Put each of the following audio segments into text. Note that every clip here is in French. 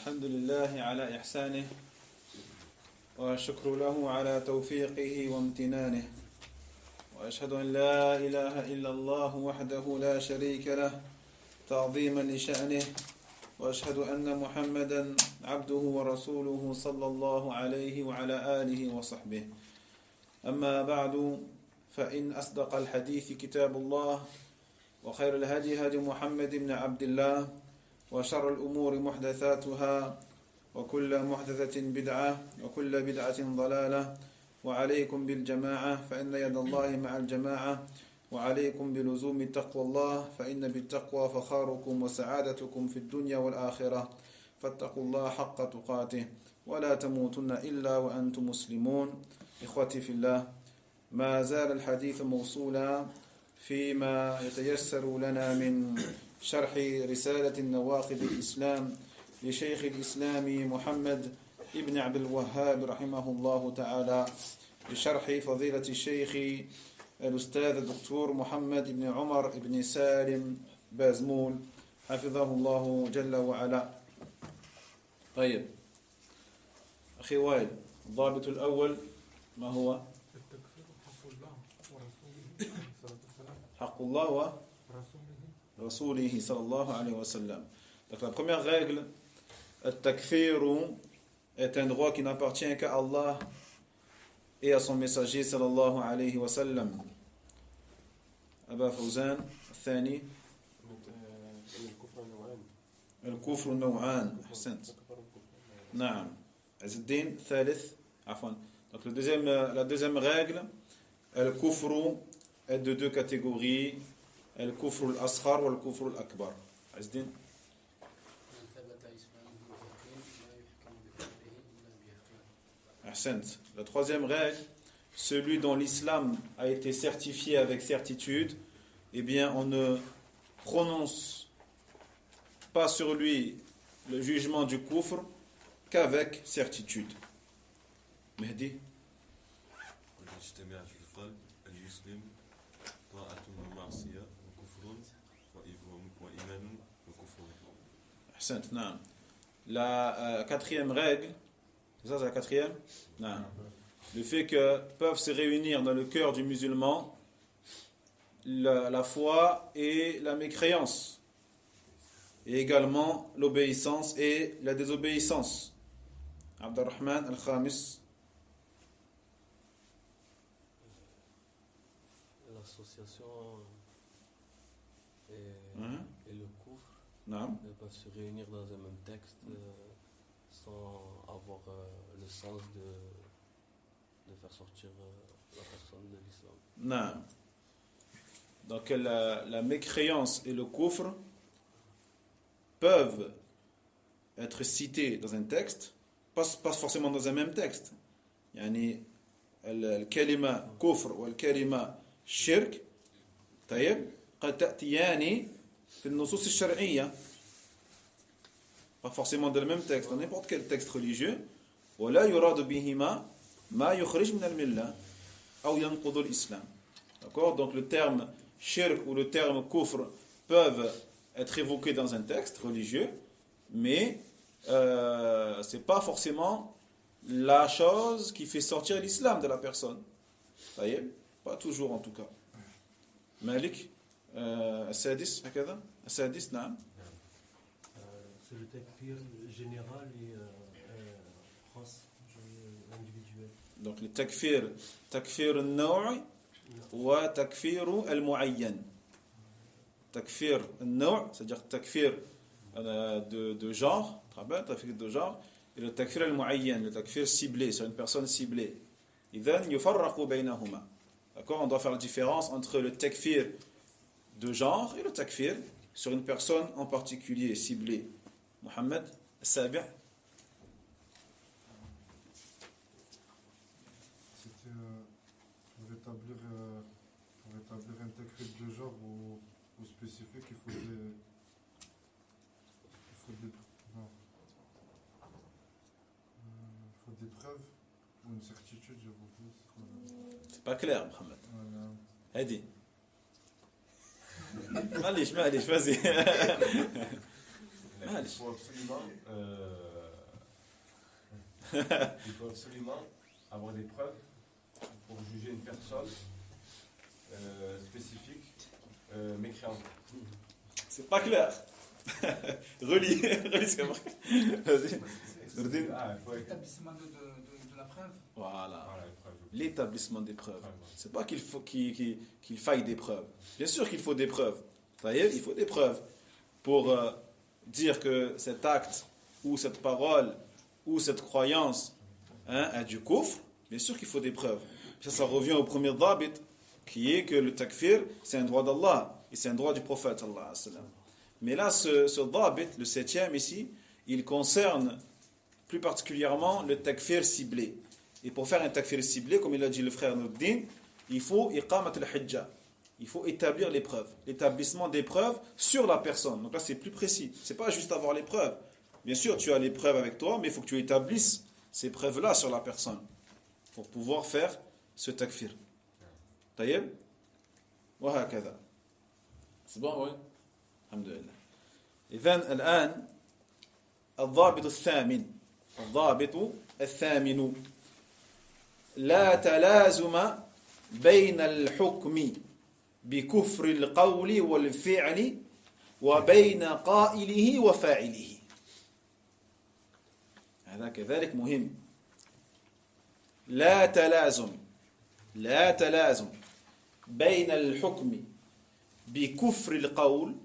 الحمد لله على إحسانه والشكر له على توفيقه وامتنانه وأشهد أن لا إله إلا الله وحده لا شريك له تعظيما لشأنه وأشهد أن محمدا عبده ورسوله صلى الله عليه وعلى آله وصحبه أما بعد فإن أصدق الحديث كتاب الله وخير الهدي هدي محمد بن عبد الله وشر الأمور محدثاتها وكل محدثة بدعة وكل بدعة ضلالة وعليكم بالجماعة فإن يد الله مع الجماعة وعليكم بلزوم تقوى الله فإن بالتقوى فخاركم وسعادتكم في الدنيا والآخرة فاتقوا الله حق تقاته ولا تموتن إلا وأنتم مسلمون. إخوتي في الله، ما زال الحديث موصولا فيما يتيسر لنا من شرح رسالة النواقض الإسلام لشيخ الإسلام محمد ابن عبد الوهاب رحمه الله تعالى بشرح فضيلة الشيخ الأستاذ الدكتور محمد بن عمر بن سالم بازمول حفظه الله جل وعلا. طيب أخي وائل، الضابط الأول ما هو؟ التكفير حق الله ورسوله حق الله ورسوله صلى الله عليه وسلم. Donc la première règle, التكفير est un droit qui n'appartient qu'à Allah et à son messager صلى الله عليه وسلم. أبا فوزان الثاني الكفر نوعان. أحسنت. نعم. عز الدين الثالث عفوا. Donc la deuxième règle, الكفر est de deux catégories, الكفر الأصغر والكفر الأكبر. عز الدين. أحسنت. La troisième règle, celui dont l'islam a été certifié avec certitude, eh bien on ne prononce pas sur lui le jugement du kufr qu'avec certitude. Mehdi. La quatrième règle, c'est ça, c'est la quatrième? Non. Le fait que peuvent se réunir dans le cœur du musulman la foi et la mécréance, et également l'obéissance et la désobéissance. Abdurrahman al-Khamis. L'association et le kufr peuvent se réunir dans un même texte sans avoir le sens de faire sortir la personne de l'islam. Non. Donc la mécréance et le kufr peuvent être cités dans un texte, pas forcément dans un même texte. يعني الكلمة كفر والكلمة شرك طيب قد تأتيان في النصوص الشرعية, pas forcément dans le même texte, dans n'importe quel texte religieux. ولا يراد بهما ما يخرج من الملة أو ينقض الإسلام. D'accord? Donc le terme shirk ou le terme kufr peuvent être évoqués dans un texte religieux, mais c'est pas forcément la chose qui fait sortir l'islam de la personne. Ça y est, pas toujours en tout cas. Malik, السادس هكذا السادس نعم. C'est le takfir général et khas, individuel. Donc le takfir النوع وتكفير المعين. Takfir النوع, c'est-à-dire takfir de genre, takfir de genre, et le takfir المعين, le takfir ciblé sur une personne ciblée. إذن يفرق بينهما. D'accord, on doit faire la différence entre le takfir de genre et le takfir sur une personne en particulier ciblée. Mohamed السابع. C'était pour établir un takfir de genre ou spécifique, il faut des preuves ou une certitude, je vous pose. C'est pas clair, Mohamed. Hadi. معليش vas-y. Il faut absolument Il faut absolument avoir des preuves pour juger une personne spécifique mécréante. C'est pas clair. Relis ce qu'a marqué. Vas-y. Ah, il faut être... L'établissement de la preuve. Voilà. Voilà, les preuves. L'établissement des preuves. Ouais. C'est pas qu'il faille des preuves. Bien sûr qu'il faut des preuves. Il faut des preuves pour dire que cet acte ou cette parole ou cette croyance a du kufr. Bien sûr qu'il faut des preuves. Ça revient au premier dhabit, qui est que le takfir, c'est un droit d'Allah et c'est un droit du prophète sallallahu alayhi wa sallam. Mais là, ce dhabit, le 7e ici, il concerne plus particulièrement le takfir ciblé. Et pour faire un takfir ciblé, comme il a dit le frère Nuddin, il faut iqamat al-hijja. Il faut établir les preuves. L'établissement des preuves sur la personne. Donc là, c'est plus précis. C'est pas juste avoir les preuves. Bien sûr, tu as les preuves avec toi, mais il faut que tu établisses ces preuves-là sur la personne pour pouvoir faire ce takfir. طيب وهكذا. C'est bon, oui. الحمد لله. إذن الآن الضابط الثامن لا تلازم بين الحكم بكفر القول والفعل وبين قائله وفاعله. هذا كذلك مهم. لا تلازم بين الحكم بكفر القول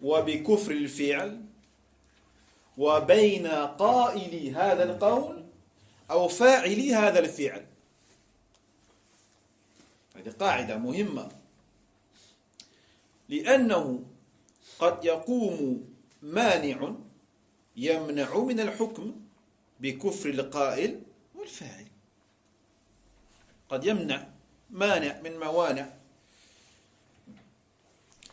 وبكفر الفعل وبين قائل هذا القول أو فاعل هذا الفعل. هذه قاعدة مهمة، لأنه قد يقوم مانع يمنع من الحكم بكفر القائل والفاعل. قد يمنع مانع من موانع.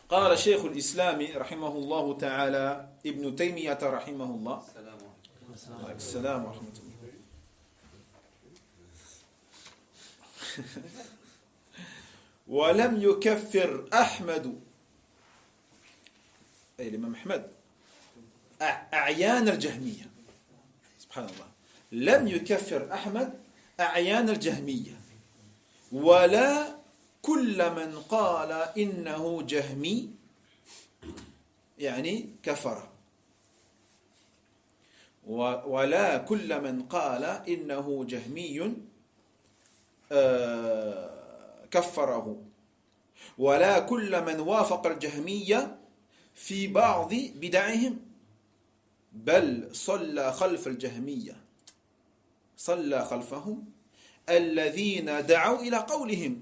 قال شيخ الإسلام رحمه الله تعالى ابن تيمية رحمه الله السلام ورحمة الله ولم يكفر أحمد أي الإمام أحمد أعيان الجهمية. سبحان الله. لم يكفر أحمد أعيان الجهمية ولا كل من قال إنه جهمي يعني كفر، ولا كل من قال إنه جهمي كفره، ولا كل من وافق الجهمية في بعض بدعهم، بل صلى خلف الجهمية، صلى خلفهم الذين دعوا إلى قولهم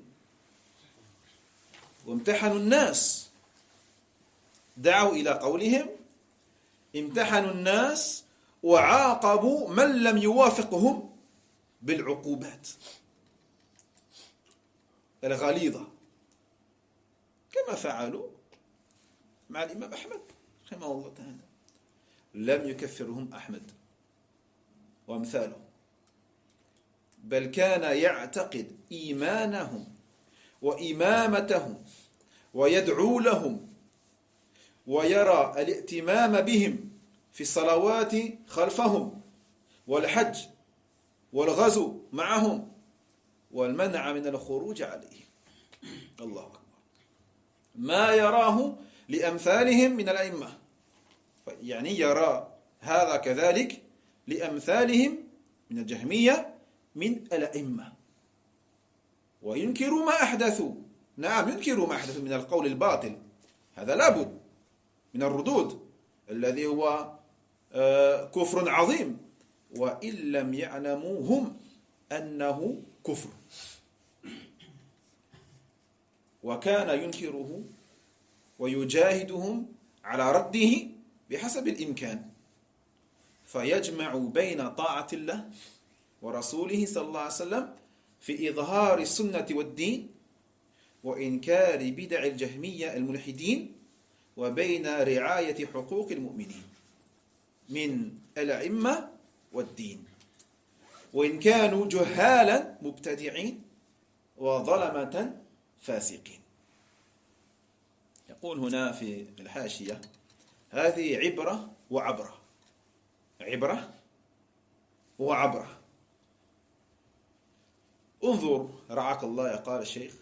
وامتحنوا الناس. دعوا إلى قولهم، امتحنوا الناس، وعاقبوا من لم يوافقهم بالعقوبات الغليظة كما فعلوا مع الإمام أحمد رحمه الله تعالى. لم يكفرهم أحمد وأمثاله، بل كان يعتقد إيمانهم وإمامتهم ويدعو لهم ويرى الائتمام بهم في الصلوات خلفهم والحج والغزو معهم والمنع من الخروج عليهم. الله أكبر. ما يراه لأمثالهم من الأئمة، يعني يرى هذا كذلك لأمثالهم من الجهمية من الأئمة، وينكروا ما أحدثوا. نعم، ينكروا ما أحدثوا من القول الباطل، هذا لابد من الردود الذي هو كفر عظيم، وإن لم يعلموا هم أنه كفر. وكان ينكره ويجاهدهم على رده بحسب الإمكان، فيجمع بين طاعة الله ورسوله صلى الله عليه وسلم في إظهار السنة والدين وإنكار بدع الجهمية الملحدين، وبين رعاية حقوق المؤمنين من الأئمة والدين، وإن كانوا جهالا مبتدعين وظلمة فاسقين. يقول هنا في الحاشية: هذه عبرة وعبرة. عبرة وعبرة. انظر رعاك الله قال الشيخ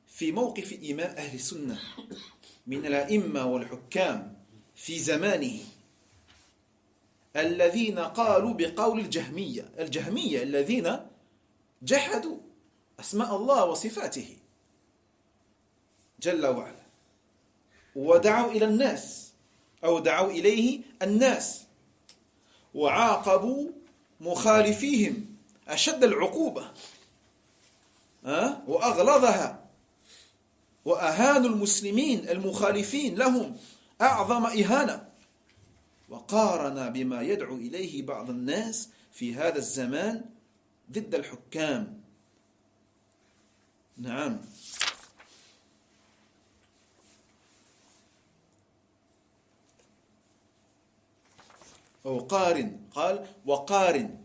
في موقف إمام أهل السنة من الأئمة والحكام في زمانه الذين قالوا بقول الجهمية الذين جحدوا أسماء الله وصفاته جل وعلا، ودعوا إلى الناس أو دعوا إليه الناس، وعاقبوا مخالفيهم أشد العقوبة وأغلظها، وأهانوا المسلمين المخالفين لهم أعظم إهانة، وقارن بما يدعو إليه بعض الناس في هذا الزمان ضد الحكام. نعم. أو قارن، قال وقارن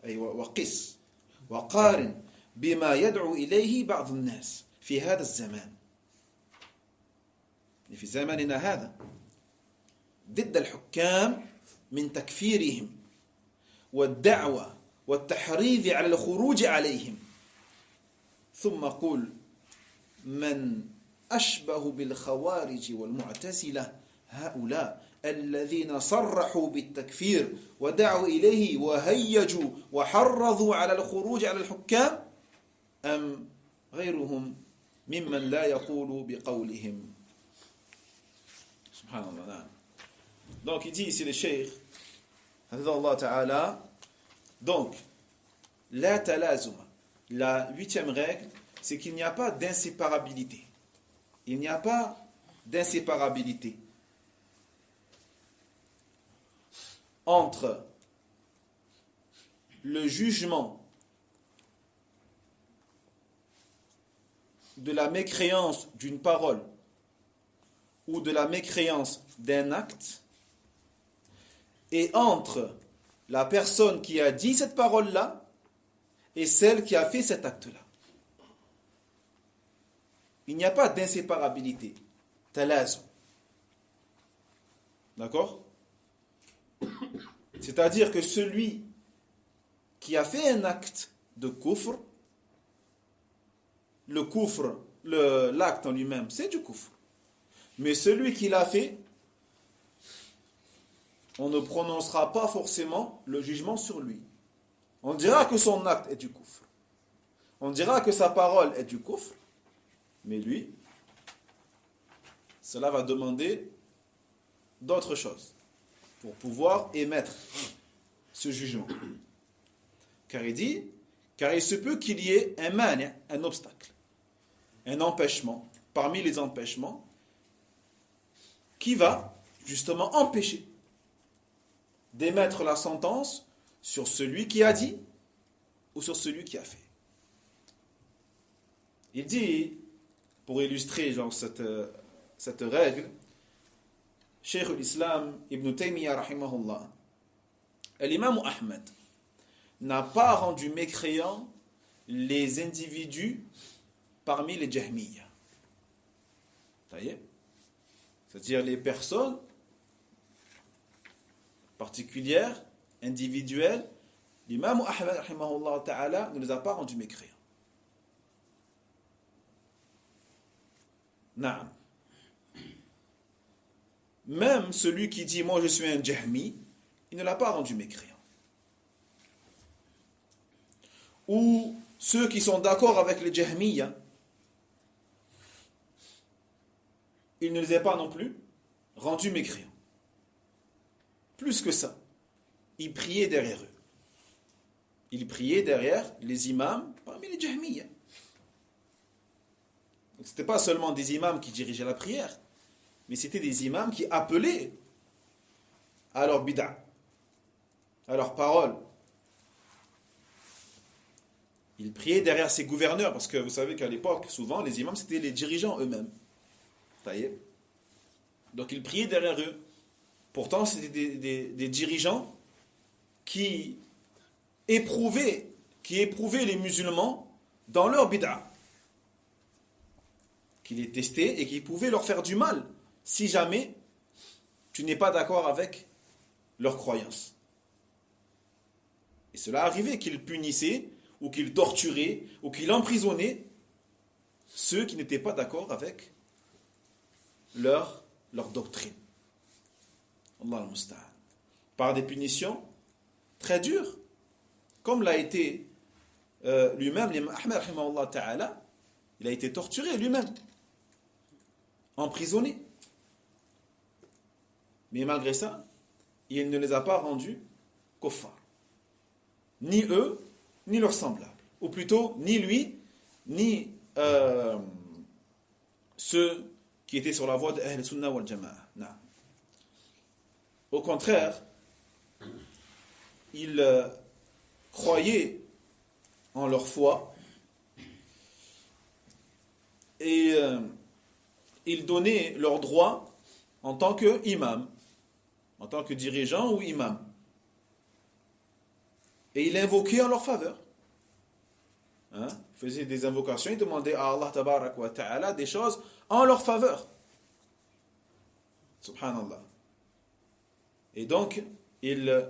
أي وقس، وقارن بما يدعو إليه بعض الناس في هذا الزمان، في زماننا هذا، ضد الحكام من تكفيرهم والدعوة والتحريض على الخروج عليهم. ثم قل من أشبه بالخوارج والمعتزلة هؤلاء الذين صرحوا بالتكفير ودعوا إليه وهيجوا وحرضوا على الخروج على الحكام، أم غيرهم ممن لا يقول بقولهم. Subhanallah. نعم. Donc il dit ici le cheikh Hafidhahullah Ta'ala, donc la talazuma, la 8e règle, c'est qu'il n'y a pas d'inséparabilité. Il n'y a pas d'inséparabilité entre le jugement de la mécréance d'une parole ou de la mécréance d'un acte et entre la personne qui a dit cette parole-là et celle qui a fait cet acte-là. Il n'y a pas d'inséparabilité. Talazum. D'accord ? C'est-à-dire que celui qui a fait un acte de kufr, le kufr, l'acte en lui-même, c'est du kufr. Mais celui qui l'a fait, on ne prononcera pas forcément le jugement sur lui. On dira que son acte est du kufr. On dira que sa parole est du kufr. Mais lui, cela va demander d'autres choses pour pouvoir émettre ce jugement. Car il dit, car il se peut qu'il y ait un mani', un obstacle, un empêchement, parmi les empêchements, qui va justement empêcher d'émettre la sentence sur celui qui a dit ou sur celui qui a fait. Il dit, pour illustrer cette règle, Cheikh l'Islam Ibn Taymiyyah rahimahullah, l'imam Ahmed n'a pas rendu mécréants les individus parmi les Jahmiyya. C'est-à-dire les personnes particulières, individuelles, l'imam Ahmed rahimahullah ta'ala ne les a pas rendus mécréants. Naam. Même celui qui dit moi je suis un Jahmi, il ne l'a pas rendu mécréant. Ou ceux qui sont d'accord avec les Jahmiyya, il ne les a pas non plus rendus mécréants. Plus que ça, il priait derrière eux. Il priait derrière les imams parmi les Jahmiyya. Ce n'était pas seulement des imams qui dirigeaient la prière, mais c'était des imams qui appelaient à leur bid'a, à leur parole. Ils priaient derrière ces gouverneurs, parce que vous savez qu'à l'époque, souvent, les imams, c'était les dirigeants eux-mêmes. Donc ils priaient derrière eux. Pourtant, c'était des dirigeants qui éprouvaient les musulmans dans leur bid'a, qui les testaient et qui pouvaient leur faire du mal si jamais tu n'es pas d'accord avec leur croyance. Et cela arrivait qu'ils punissaient, ou qu'ils torturaient, ou qu'ils emprisonnaient ceux qui n'étaient pas d'accord avec leur doctrine. Allah al-Musta'an. Par des punitions très dures, comme l'a été lui-même, l'imam Ahmed, rahimahullah ta'ala, il a été torturé lui-même, emprisonné. Mais malgré ça, il ne les a pas rendus kuffar. Ni eux, ni leurs semblables. Ou plutôt, ni lui, ni ceux qui étaient sur la voie de Ahl Sunnah wal Jama'a. Non. Au contraire, ils croyaient en leur foi et ils donnaient leurs droits en tant qu'imam, en tant que dirigeant ou imam. Et ils invoquaient en leur faveur. Ils faisaient des invocations, ils demandaient à Allah tabarak wa ta'ala des choses en leur faveur. Subhanallah. Et donc, ils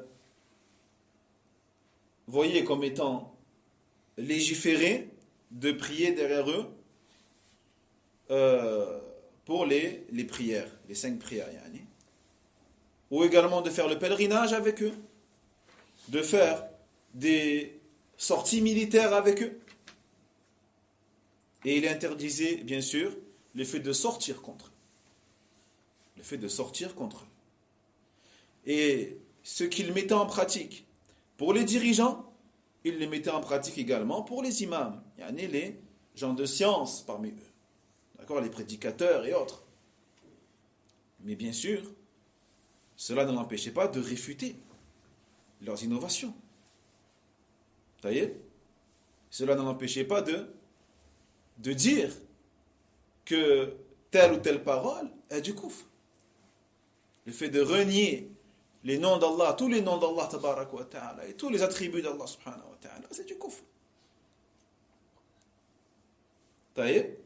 voyaient comme étant légiféré de prier derrière eux pour les prières, les 5 prières. Yani. Ou également de faire le pèlerinage avec eux, de faire des sorties militaires avec eux. Et il interdisait, bien sûr, le fait de sortir contre eux. Le fait de sortir contre eux. Et ce qu'ils mettaient en pratique pour les dirigeants, ils les mettaient en pratique également pour les imams, yani les gens de science parmi eux. D'accord, les prédicateurs et autres. Mais bien sûr, cela ne l'empêchait pas de réfuter leurs innovations. Vous voyez? Cela ne l'empêchait pas de dire que telle ou telle parole est du kufr. Le fait de renier les noms d'Allah, tous les noms d'Allah tabarak wa ta'ala et tous les attributs d'Allah subhanahu wa ta'ala, c'est du kufr. Vous voyez?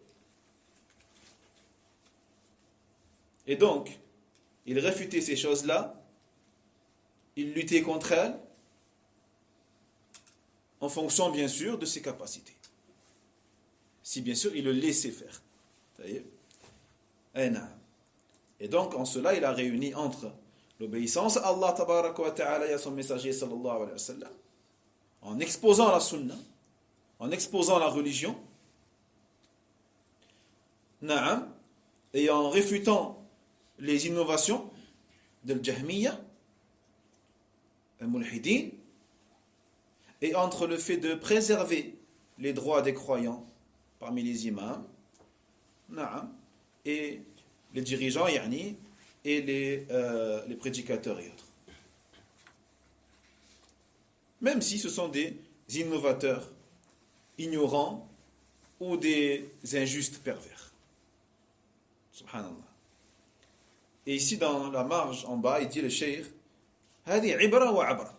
Et donc, il réfutait ces choses-là, il luttait contre elles, en fonction, bien sûr, de ses capacités. Si, bien sûr, il le laissait faire. Vous voyez? Et donc, en cela, il a réuni entre l'obéissance à Allah tabaraka wa ta'ala et à son messager sallallahu alayhi wa sallam, en exposant la sunna, en exposant la religion, na'am, et en réfutant les innovations de l'Jahmiyya, al-Mulhidin, et entre le fait de préserver les droits des croyants parmi les imams, na'am, et les dirigeants, yani, et les prédicateurs et autres. Même si ce sont des innovateurs, ignorants, ou des injustes pervers. Subhanallah. Et ici, dans la marge en bas, il dit le cheikh, Hadi ibra wa abra.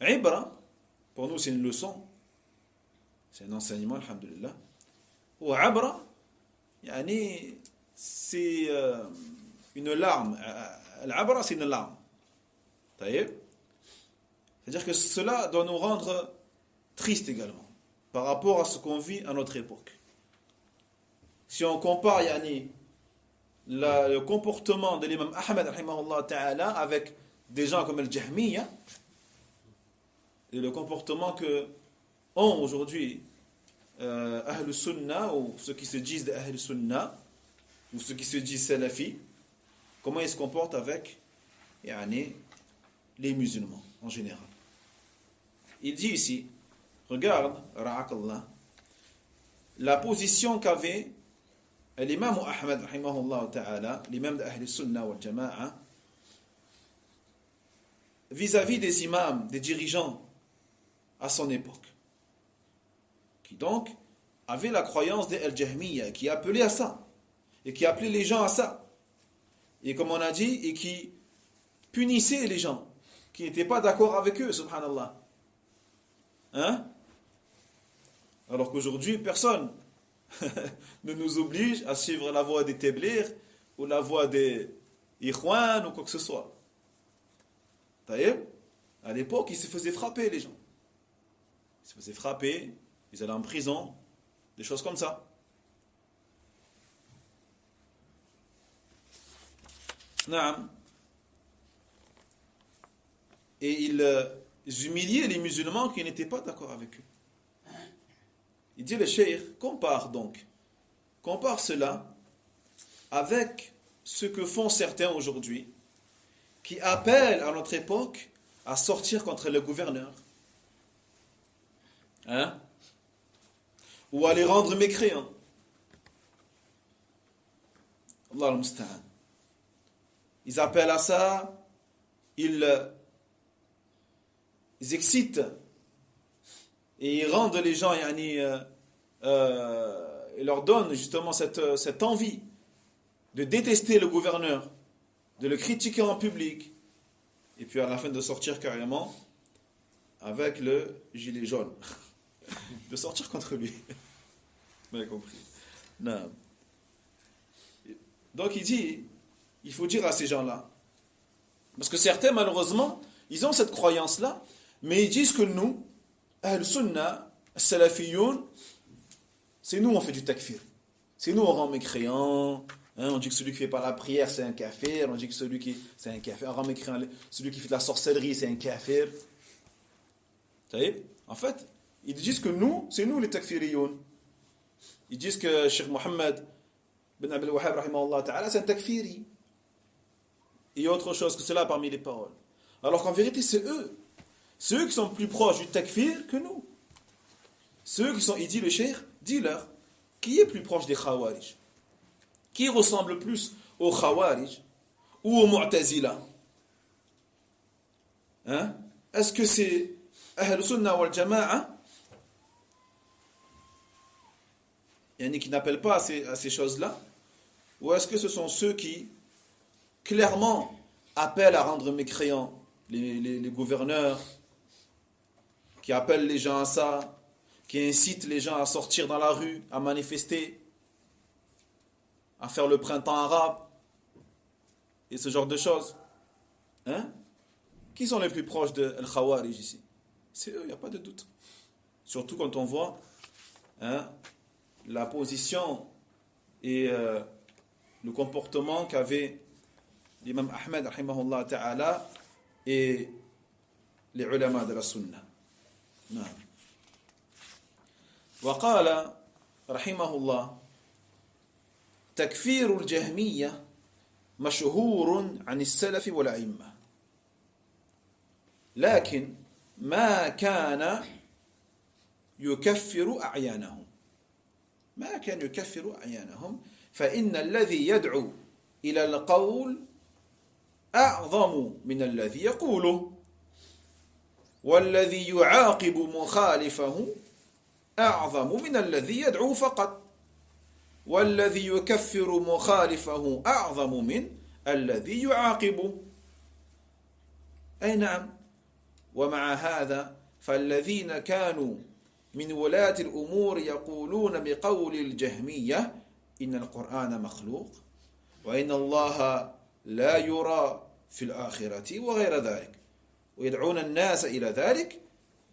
Ibra, pour nous, c'est une leçon, c'est un enseignement, alhamdulillah. Ou abra, yani, c'est une larme. L'abra, c'est une larme. C'est-à-dire que cela doit nous rendre tristes également par rapport à ce qu'on vit à notre époque. Si on compare yani, le comportement de l'imam Ahmed rahimahullah ta'ala avec des gens comme al-Jahmiyya et le comportement que ont aujourd'hui Ahl Sunnah ou ceux qui se disent d'Ahl Sunnah ou ceux qui se disent Salafi, comment ils se comportent avec yani, les musulmans en général. Il dit ici, regarde, ra'akallah, la position qu'avait l'imam Ahmed rahimahullah ta'ala, l'imam d'Ahl Sunnah wal Jama'a, vis-à-vis des imams, des dirigeants à son époque, qui donc avaient la croyance des Al-Jahmiyya, qui appelaient à ça, et qui appelaient les gens à ça, et comme on a dit, et qui punissaient les gens qui n'étaient pas d'accord avec eux, subhanallah. Hein? Alors qu'aujourd'hui, personne ne nous oblige à suivre la voie des Téblir ou la voie des Ikhwan ou quoi que ce soit. Taïeb, à l'époque, ils se faisaient frapper, les gens. Ils se faisaient frapper, ils allaient en prison, des choses comme ça. Naam. Et ils humiliaient les musulmans qui n'étaient pas d'accord avec eux. Il dit le cheikh, compare cela avec ce que font certains aujourd'hui, qui appellent à notre époque à sortir contre le gouverneur. Hein? Ou à les rendre mécréants. Allah al-Musta'an. Ils appellent à ça, ils excitent et ils rendent les gens, ils leur donnent justement cette envie de détester le gouverneur, de le critiquer en public, et puis à la fin de sortir carrément avec le gilet jaune, de sortir contre lui. Vous avez compris? Non. Donc il dit, il faut dire à ces gens-là, parce que certains malheureusement, ils ont cette croyance-là, mais ils disent que nous, Ahl-Sunnah, Salafiyoun, c'est nous on fait du takfir. C'est nous on rend mécréant. On dit que celui qui ne fait pas la prière c'est un kafir. On dit que c'est un kafir. On rend mécréant. Celui qui fait de la sorcellerie c'est un kafir. Vous savez? En fait, ils disent que nous, c'est nous les takfiriyoun. Ils disent que Cheikh Mohammed bin Abdel Wahhab rahimahullah ta'ala c'est un takfiri. Il y a autre chose que cela parmi les paroles. Alors qu'en vérité c'est eux. C'est eux qui sont plus proches du takfir que nous. Ceux qui sont, il dit le cheikh, dis-leur, qui est plus proche des Khawarij? Qui ressemble plus aux Khawarij ou aux Mu'tazila? Hein? Est-ce que c'est Ahl Sunnah wal Jama'a qui n'appellent pas à ces choses-là? Ou est-ce que ce sont ceux qui clairement appellent à rendre mécréants les gouverneurs, qui appellent les gens à ça, qui incite les gens à sortir dans la rue, à manifester, à faire le printemps arabe, et ce genre de choses. Hein? Qui sont les plus proches de Al-Khawarij ici? C'est eux, il n'y a pas de doute. Surtout quand on voit la position et le comportement qu'avait l'imam Ahmed, rahimahullah ta'ala, et les ulama de la Sunna. Non. وقال رحمه الله تكفير الجهمية مشهور عن السلف والأئمة لكن ما كان يكفر أعيانهم فإن الذي يدعو إلى القول أعظم من الذي يقوله والذي يعاقب مخالفه أعظم من الذي يدعو فقط والذي يكفر مخالفه أعظم من الذي يعاقبه أي نعم ومع هذا فالذين كانوا من ولاة الأمور يقولون بقول الجهمية إن القرآن مخلوق وإن الله لا يرى في الآخرة وغير ذلك ويدعون الناس إلى ذلك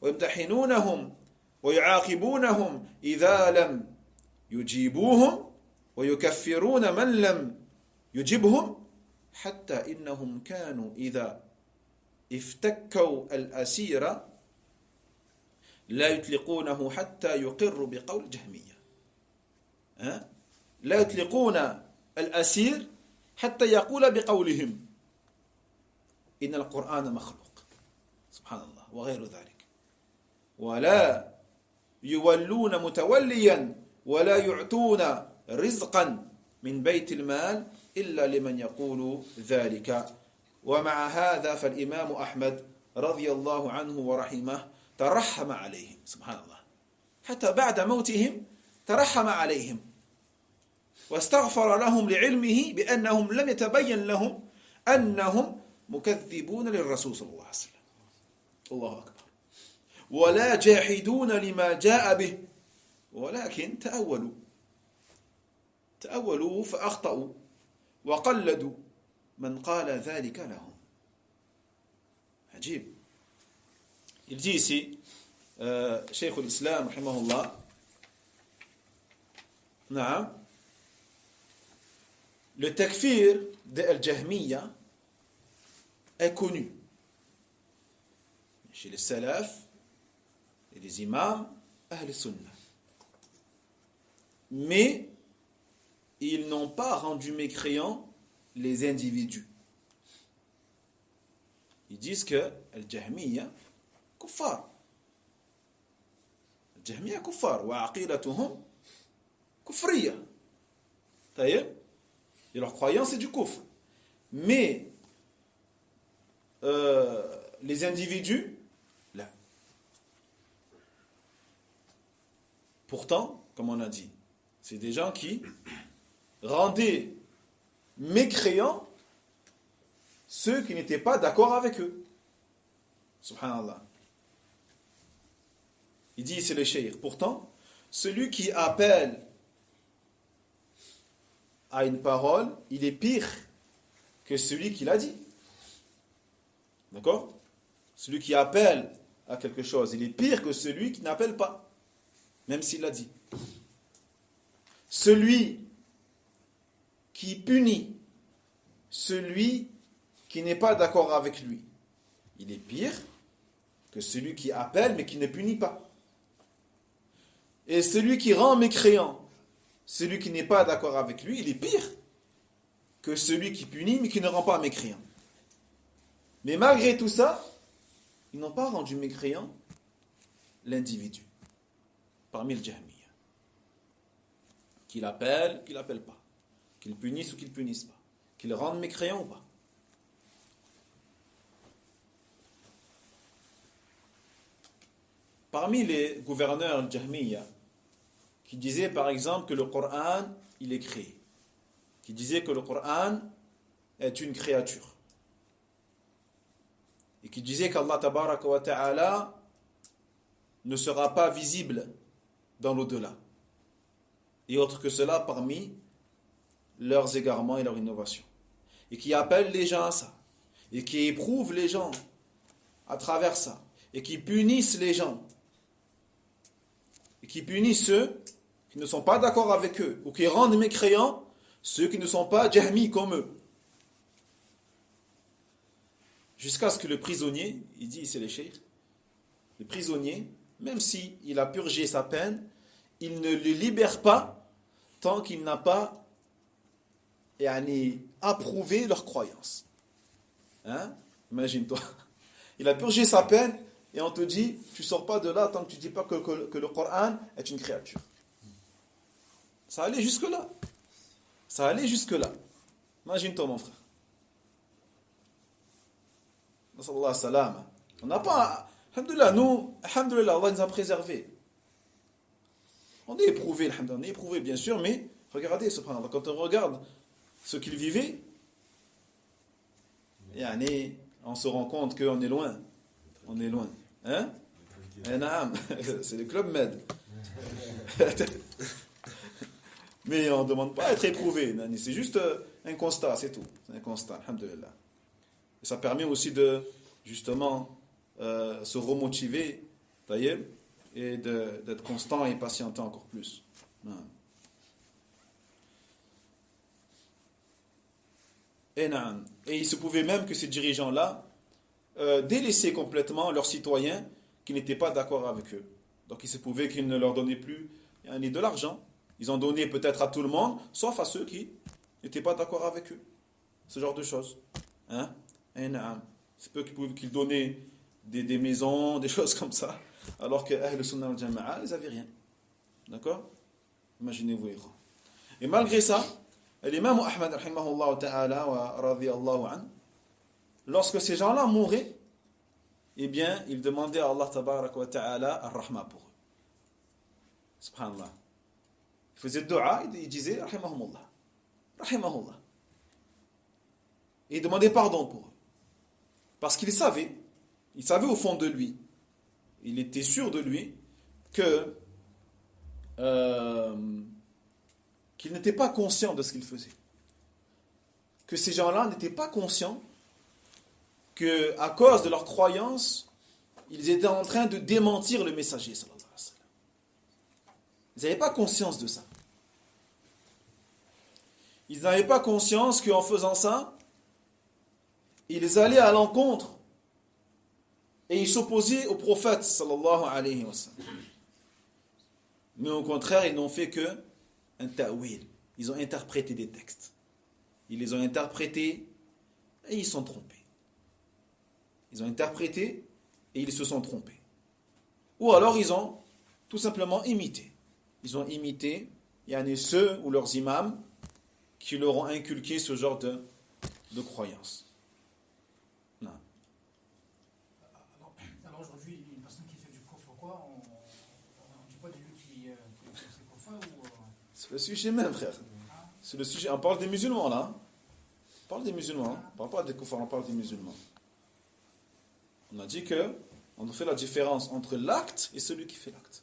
ويمتحنونهم ويعاقبونهم إذا لم يجيبوهم ويكفرون من لم يجبهم حتى إنهم كانوا إذا افتكوا الأسير لا يطلقونه حتى يقر بقول جهمية لا يطلقون الأسير حتى يقول بقولهم إن القرآن مخلوق سبحان الله وغير ذلك ولا يولون متوليا ولا يعطون رزقا من بيت المال إلا لمن يقول ذلك ومع هذا فالإمام أحمد رضي الله عنه ورحمه ترحم عليهم سبحان الله حتى بعد موتهم ترحم عليهم واستغفر لهم لعلمه بأنهم لم يتبين لهم أنهم مكذبون للرسول صلى الله عليه وسلم الله أكبر ولا جاحدون لما جاء به ولكن تأولوا فأخطأوا وقلدوا من قال ذلك لهم Ajib. Il dit ici, Cheikh al-Islam, rahimahullah, Naam, le takfir de Al-Jahmiya est connu chez les salafs et les imams Ahl-Sunnah. Mais ils n'ont pas rendu mécréants les individus. Ils disent que Al-Jahmiya kuffar. Al-Jahmiya kuffar wa aqidatuhum kufriya. Et leur croyance c'est du kufr. Mais les individus, là. Pourtant, comme on a dit, c'est des gens qui rendaient mécréants ceux qui n'étaient pas d'accord avec eux. Subhanallah. Il dit, c'est le cheikh. Pourtant, celui qui appelle à une parole, il est pire que celui qui l'a dit. D'accord? Celui qui appelle à quelque chose, il est pire que celui qui n'appelle pas, même s'il l'a dit. Celui qui punit celui qui n'est pas d'accord avec lui, il est pire que celui qui appelle mais qui ne punit pas. Et celui qui rend mécréant celui qui n'est pas d'accord avec lui, il est pire que celui qui punit mais qui ne rend pas mécréant. Mais malgré tout ça, ils n'ont pas rendu mécréant l'individu parmi le Jahmiya. Qu'il appelle, qu'il n'appelle pas. Qu'il punisse ou qu'il ne punisse pas. Qu'il rende mécréant ou pas. Parmi les gouverneurs Jahmiya, qui disaient par exemple que le Coran, il est créé. Qui disaient que le Coran est une créature. Et qui disaient qu'Allah tabaraka wa ta'ala ne sera pas visible dans l'au-delà. Et autre que cela parmi leurs égarements et leurs innovations. Et qui appellent les gens à ça. Et qui éprouvent les gens à travers ça. Et qui punissent les gens. Et qui punissent ceux qui ne sont pas d'accord avec eux. Ou qui rendent mécréants ceux qui ne sont pas jahmi comme eux. Jusqu'à ce que le prisonnier, il dit, c'est les cheikh, le prisonnier, même s'il a purgé sa peine, il ne le libère pas tant qu'il n'a pas approuvé leur croyance. Hein? Imagine-toi. Il a purgé sa peine et on te dit, tu ne sors pas de là tant que tu ne dis pas que le Coran est une créature. Ça allait jusque-là. Ça allait jusque-là. Imagine-toi, mon frère. On n'a pas... Alhamdulillah, nous, alhamdulillah, Allah nous a préservés. On est éprouvé, alhamdulillah, on est éprouvé bien sûr, mais regardez, subhanallah, quand on regarde ce qu'ils vivaient, on se rend compte qu'on est loin. On est loin. Hein? C'est le Club Med. Mais on ne demande pas à être éprouvé. C'est juste un constat, c'est tout. C'est un constat, alhamdulillah. Et ça permet aussi de, justement, se remotiver, et d'être constant et patienter encore plus. Et il se pouvait même que ces dirigeants-là délaissaient complètement leurs citoyens qui n'étaient pas d'accord avec eux. Donc il se pouvait qu'ils ne leur donnaient plus ni de l'argent. Ils en donnaient peut-être à tout le monde, sauf à ceux qui n'étaient pas d'accord avec eux. Ce genre de choses. Hein? C'est peu qu'ils donnaient des maisons, des choses comme ça, alors que Ahl Sunnah wal Jama'a, ils n'avaient rien. D'accord? Imaginez-vous. Et malgré ça, l'imam Ahmad, rahimahullah ta'ala, wa radiyallahu an, lorsque ces gens-là mouraient, eh bien, ils demandaient à Allah tabaraka wa ta'ala ar-rahma pour eux. Subhanallah. Ils faisaient dua, ils disaient rahimahumullah. Rahimahullah. Et ils demandaient pardon pour eux. Parce qu'il savait au fond de lui, il était sûr de lui que qu'il n'était pas conscient de ce qu'il faisait. Que ces gens-là n'étaient pas conscients que à cause de leur croyance, ils étaient en train de démentir le messager sallallahu alayhi wa sallam. Ils n'avaient pas conscience de ça. Ils n'avaient pas conscience qu'en faisant ça, ils allaient à l'encontre et ils s'opposaient au prophète sallallahu alayhi wa sallam. Mais au contraire, ils n'ont fait que un ta'wil. Ils ont interprété des textes. Ils les ont interprétés et ils sont trompés. Ils ont interprété et ils se sont trompés. Ou alors ils ont tout simplement imité. Ils ont imité, ceux ou leurs imams qui leur ont inculqué ce genre de croyance. Non. Alors aujourd'hui, une personne qui fait du kufr ou quoi, on ne dit pas de lui qui c'est kufr ou... C'est le sujet même, frère. C'est le sujet. On parle des musulmans là. On parle des musulmans. On ne parle pas des kuffars, on parle des musulmans. On a dit que on fait la différence entre l'acte et celui qui fait l'acte.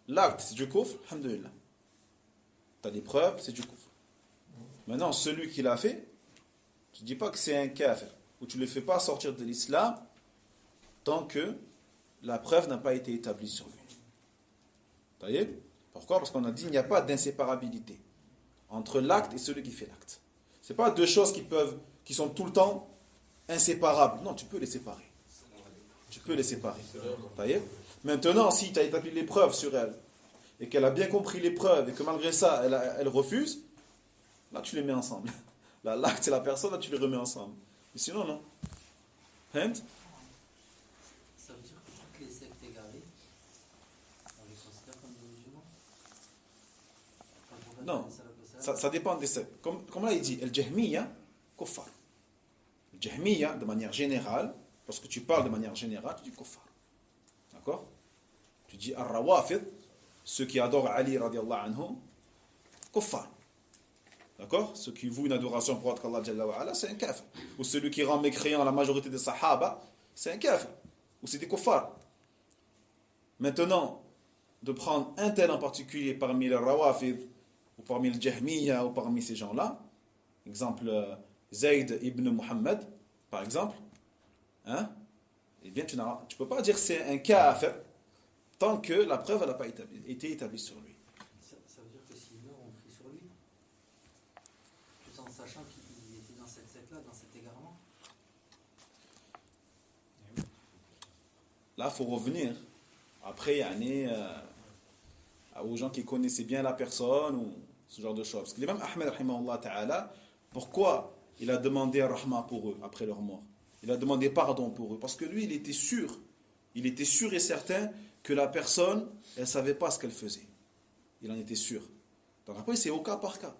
L'acte, c'est du kufr, alhamdoulilah. Tu as des preuves, c'est du kufr. Maintenant, celui qui l'a fait, tu ne dis pas que c'est un kafir, ou tu ne le fais pas sortir de l'islam tant que la preuve n'a pas été établie sur lui. Vous voyez? Pourquoi? Parce qu'on a dit qu'il n'y a pas d'inséparabilité entre l'acte et celui qui fait l'acte. Ce n'est pas deux choses qui sont tout le temps inséparables. Non, tu peux les séparer. Tu peux les séparer. Vous voyez? Maintenant, si tu as établi les preuves sur elle, et qu'elle a bien compris les preuves, et que malgré ça, elle refuse, là, tu les mets ensemble. Là, l'acte et la personne, là, tu les remets ensemble. Mais sinon, non. Hein? Ça veut dire que toutes les sectes égarées, on les considère comme des musulmans? Non, ça dépend des sectes. Comme là, il dit, el-Jahmiya, kuffar. El-Jahmiya, de manière générale, parce que tu parles de manière générale, tu dis kuffar. D'accord? Tu dis al-Rawafid, ceux qui adorent Ali radiallahu anhu, kuffar. D'accord? Ceux qui vouent une adoration pour autre qu'Allah Jalla wa Ala, c'est un kafir. Ou celui qui rend mécréant la majorité des sahaba, c'est un kafir. Ou c'est des kuffars. Maintenant, de prendre un tel en particulier parmi les Rawafid, ou parmi le Jahmiya, ou parmi ces gens-là, exemple Zayd ibn Muhammad, par exemple, hein? Eh bien, tu ne peux pas dire que c'est un kafir tant que la preuve n'a pas été établie sur lui. Ça veut dire que si eux ont pris sur lui, tout en sachant qu'il était dans cette secte-là, dans cet égarement. Là, il faut revenir. Après, aux gens qui connaissaient bien la personne ou ce genre de choses. Parce que l'imam Ahmed, rahimahullah ta'ala, pourquoi il a demandé rahma pour eux après leur mort? Il a demandé pardon pour eux. Parce que lui, il était sûr et certain que la personne, elle ne savait pas ce qu'elle faisait. Il en était sûr. Donc après, c'est au cas par cas.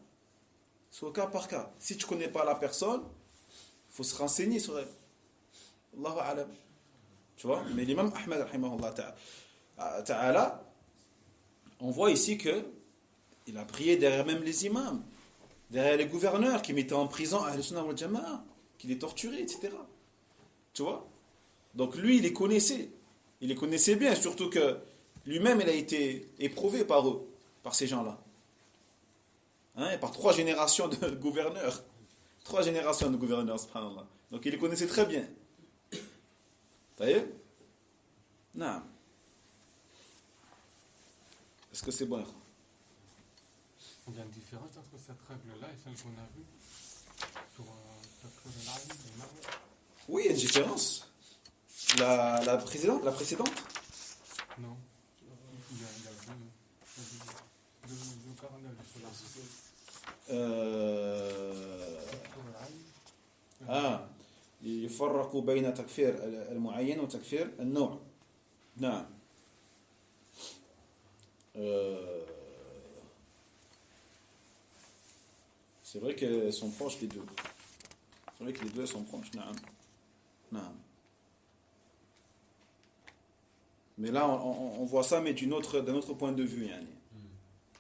C'est au cas par cas. Si tu ne connais pas la personne, il faut se renseigner sur elle. Allahu a'lam. Tu vois? Mais l'imam Ahmed, rahimahullah ta'ala, on voit ici que il a prié derrière même les imams, derrière les gouverneurs qui mettaient en prison Ahl Sunnah wal Jama'a, qui les torturaient, etc. Tu vois? Donc lui, il les connaissait. Il les connaissait bien, surtout que lui-même, il a été éprouvé par eux, par ces gens-là. Hein, et par 3 générations de gouverneurs. 3 générations de gouverneurs, subhanallah. Donc il les connaissait très bien. Vous voyez? Non. Est-ce que c'est bon? Il y a une différence entre cette règle-là et celle qu'on a vue sur Tafsir al-Alim et Marwa. Oui, il y a une différence. La précédente? Non. Il y a deux carnets sur la société. يفرق بين تكفير المعين وتكفير النوع. نعم. C'est vrai qu'elles sont proches les deux. C'est vrai que les deux sont proches. نعم. نعم. Mais là, on voit ça, mais d'un autre point de vue.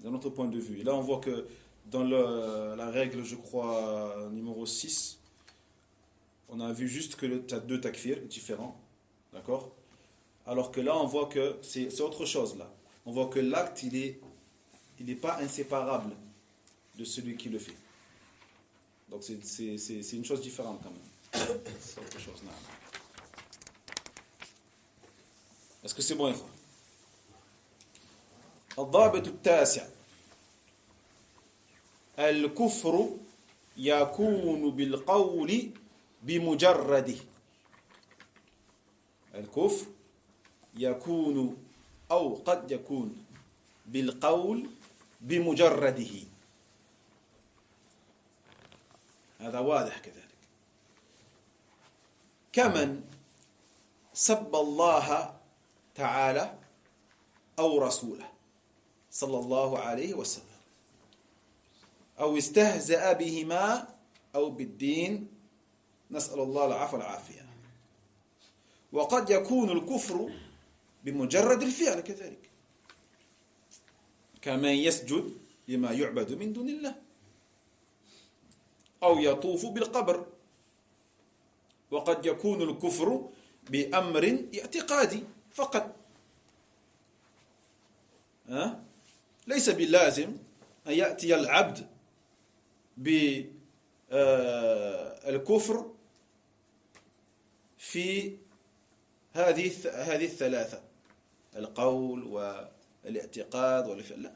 D'un autre point de vue. Et là, on voit que dans la règle, je crois, numéro 6, on a vu juste que tu as 2 takfirs différents. D'accord? Alors que là, on voit que c'est autre chose. Là. On voit que l'acte, il est pas inséparable de celui qui le fait. Donc, c'est une chose différente quand même. C'est autre chose, non. Est-ce que c'est bon, إخوة؟ الضابط التاسع الكفر يكون بالقول بمجرده. الكفر يكون أو قد يكون بالقول بمجرده. هذا واضح كذلك. كمن سب الله تعالى أو رسوله صلى الله عليه وسلم أو استهزأ بهما أو بالدين، نسأل الله العفو والعافية. وقد يكون الكفر بمجرد الفعل كذلك، كمن يسجد لما يعبد من دون الله أو يطوف بالقبر. وقد يكون الكفر بأمر اعتقادي فقط، ليس باللازم أن يأتي العبد بالكفر في هذه الثلاثة، القول والاعتقاد والفعل. لا،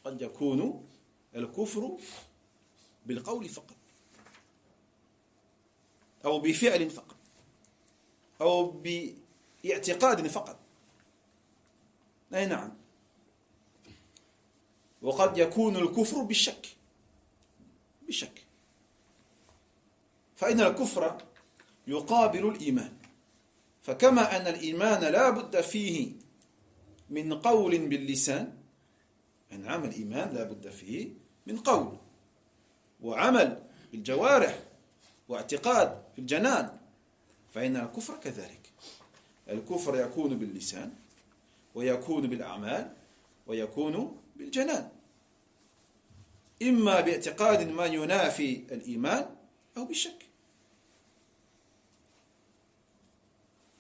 قد يكون الكفر بالقول فقط أو بفعل فقط أو باعتقاد فقط. أي نعم. وقد يكون الكفر بالشك، فإن الكفر يقابل الإيمان. فكما أن الإيمان لا بد فيه من قول باللسان، نعم الإيمان لا بد فيه من قول وعمل بالجوارح واعتقاد في الجنان، فإن الكفر كذلك. الكفر يكون باللسان ويكون بالأعمال ويكون بالجنان، إما باعتقاد ما ينافي الإيمان أو بالشك.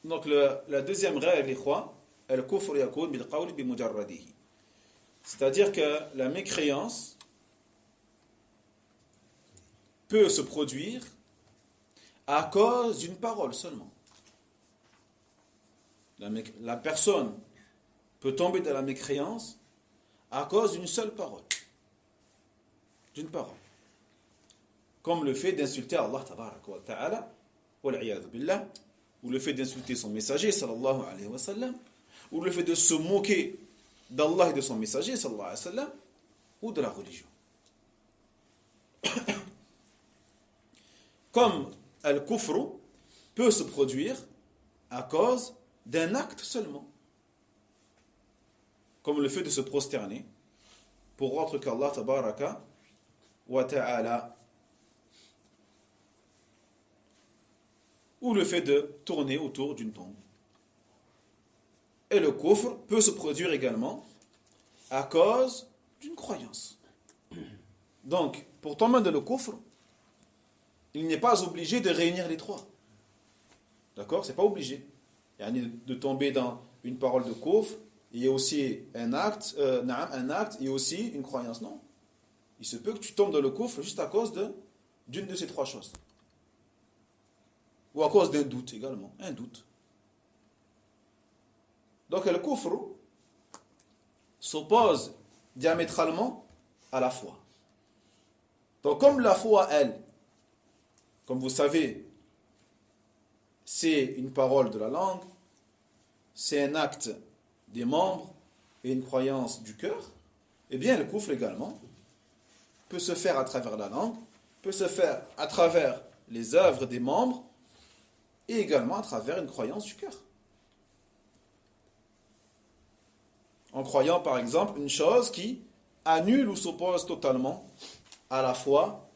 Donc la deuxième règle, les croix, al-kufr yakun bil qawl bi mujarradihi. C'est-à-dire que la mécréance peut se produire à cause d'une parole seulement. La personne peut tomber dans la mécréance à cause d'une seule parole. D'une parole. Comme le fait d'insulter Allah tabaraka wa ta'ala, wal iyadhu billah, ou le fait d'insulter son messager sallallahu alayhi wa sallam, ou le fait de se moquer d'Allah et de son messager sallallahu alayhi wa sallam, ou de la religion. Comme al-kufr peut se produire à cause d'un acte seulement, comme le fait de se prosterner pour autre qu'Allah tabaraka wa ta'ala, ou le fait de tourner autour d'une tombe. Et le kufr peut se produire également à cause d'une croyance. Donc, pour tomber dans le kufr, il n'est pas obligé de réunir les trois. D'accord? C'est pas obligé. Il y a de tomber dans une parole de kufr, il y a aussi un acte et aussi une croyance. Non. Il se peut que tu tombes dans le kufr juste à cause d'une de ces trois choses. Ou à cause d'un doute également. Un doute. Donc le kufr s'oppose diamétralement à la foi. Donc comme la foi, elle, comme vous savez, c'est une parole de la langue, c'est un acte des membres et une croyance du cœur, eh bien le kufr également peut se faire à travers la langue, peut se faire à travers les œuvres des membres et également à travers une croyance du cœur. En croyant par exemple une chose qui annule ou s'oppose totalement à la foi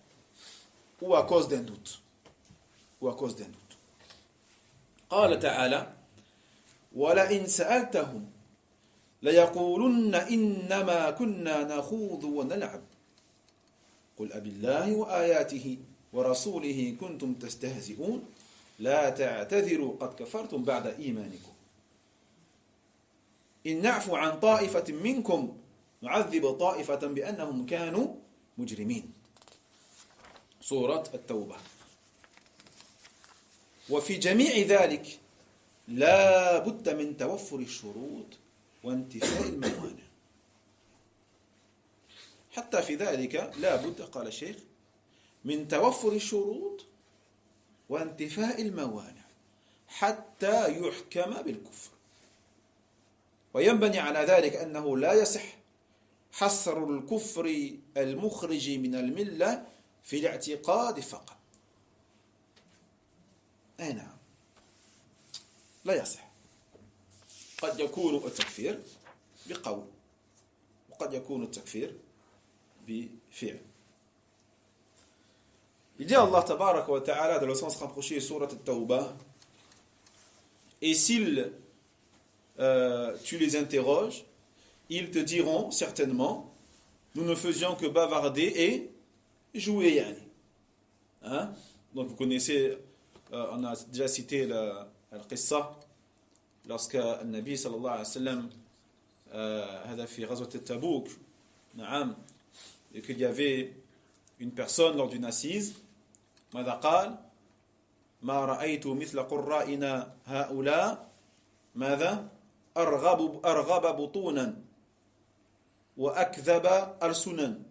ou à cause d'un doute. قال تعالى ولئن سألتهم ليقولن إنما كنا نخوض ونلعب قل أبالله وآياته ورسوله كنتم تستهزئون لا تعتذروا قد كفرتم بعد إيمانكم إن نعفو عن طائفة منكم نعذب طائفة بأنهم كانوا مجرمين. سورة التوبة. وفي جميع ذلك لا بد من توفر الشروط وانتفاء الموانع. حتى في ذلك لا بد قال الشيخ من توفر الشروط وانتفاء الموانع حتى يحكم بالكفر. وينبني على ذلك أنه لا يصح حصر الكفر المخرج من الملة في الاعتقاد فقط. أي نعم، لا يصح. قد يكون التكفير بقول وقد يكون التكفير بفعل. Il dit Allah tabaraka wa ta'ala dans le sens rapproché sourate At-Tawbah, et s'ils tu les interroges, ils te diront certainement nous ne faisions que bavarder et jouer yani. Hein? Donc vous connaissez, on a déjà cité al-Qissa lorsque le Nabi sallallahu alayhi wa sallam هذا في غزوة Tabouk, نعم, et qu'il y avait une personne lors d'une assise, ماذا قال؟ ما رأيت مثل قرائنا هؤلاء ماذا؟ أرغب بطونا وأكذب ألسنا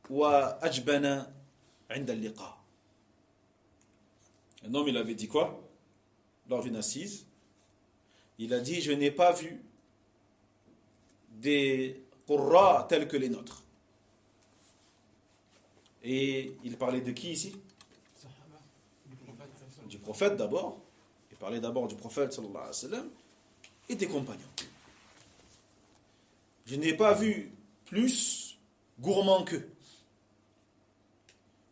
وأجبن عند اللقاء. Un homme, il avait dit quoi? Lors d'une assise, il a dit, je n'ai pas vu des qurra tels que les nôtres. Et il parlait de qui ici? Du prophète d'abord. Il parlait d'abord du prophète sallallahu alayhi wa sallam et des compagnons. Je n'ai pas vu plus gourmand qu'eux,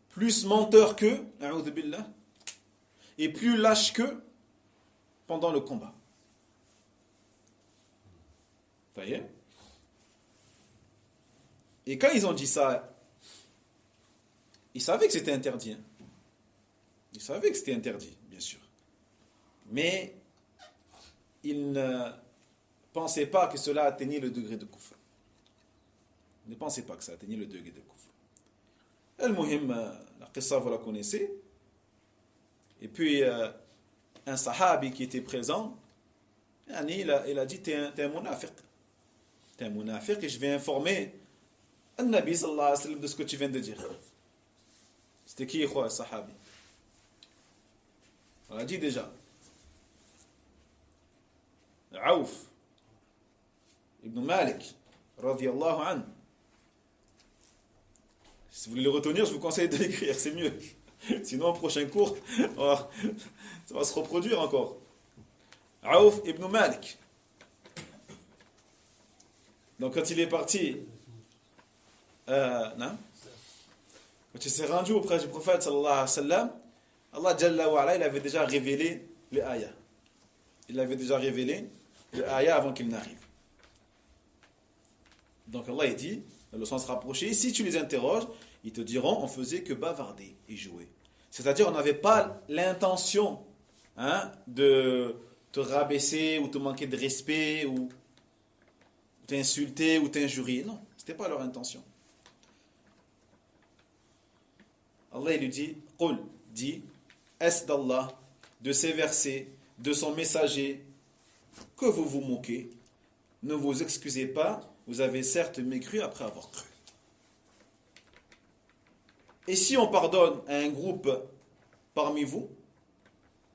plus menteur qu'eux, a'oudhu billah, et plus lâche qu'eux pendant le combat. Ça y est. Et quand ils ont dit ça, ils savaient que c'était interdit. Hein. Ils savaient que c'était interdit, bien sûr. Mais ils ne pensaient pas que cela atteignait le degré de kufr. Ils ne pensaient pas que ça atteignait le degré de kufr. Al-Muhim, la qissa, vous la connaissez. Et puis, un sahabi qui était présent, il a dit, t'es un munafiq. T'es un munafiq et je vais informer le Nabi sallallahu alayhi wa sallam de ce que tu viens de dire. C'était qui, le sahabi? On l'a dit déjà. Aouf ibn Malik, radiyallahu anhu. Si vous voulez le retenir, je vous conseille de l'écrire, c'est mieux. Sinon, au prochain cours, ça va se reproduire encore. Aouf ibn Malik. Donc, quand il est parti, quand il s'est rendu auprès du prophète, sallallahu alayhi wa sallam, Allah Jalla wa ala, il avait déjà révélé les ayats. Il avait déjà révélé les ayats avant qu'il n'arrive. Donc Allah il dit, dans le sens rapproché, si tu les interroges, ils te diront, on faisait que bavarder et jouer. C'est-à-dire, on n'avait pas l'intention de te rabaisser ou te manquer de respect ou t'insulter ou t'injurier. Non, ce n'était pas leur intention. Allah il lui dit, Qul, dit, est-ce d'Allah, de ses versets, de son messager, que vous vous moquez? Ne vous excusez pas, vous avez certes mécru après avoir cru. Et si on pardonne à un groupe parmi vous,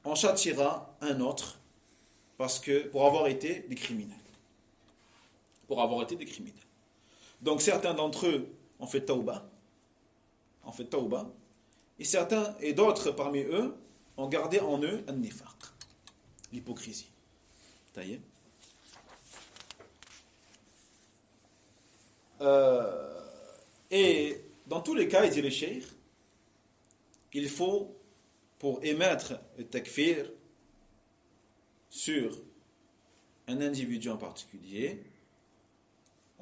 on châtiera un autre pour avoir été des criminels. Pour avoir été des criminels. Donc certains d'entre eux ont fait tawbah. Et certains et d'autres parmi eux ont gardé en eux un nifaq, l'hypocrisie. Taillé. Et dans tous les cas, il dit le cheikh, il faut, pour émettre le takfir sur un individu en particulier,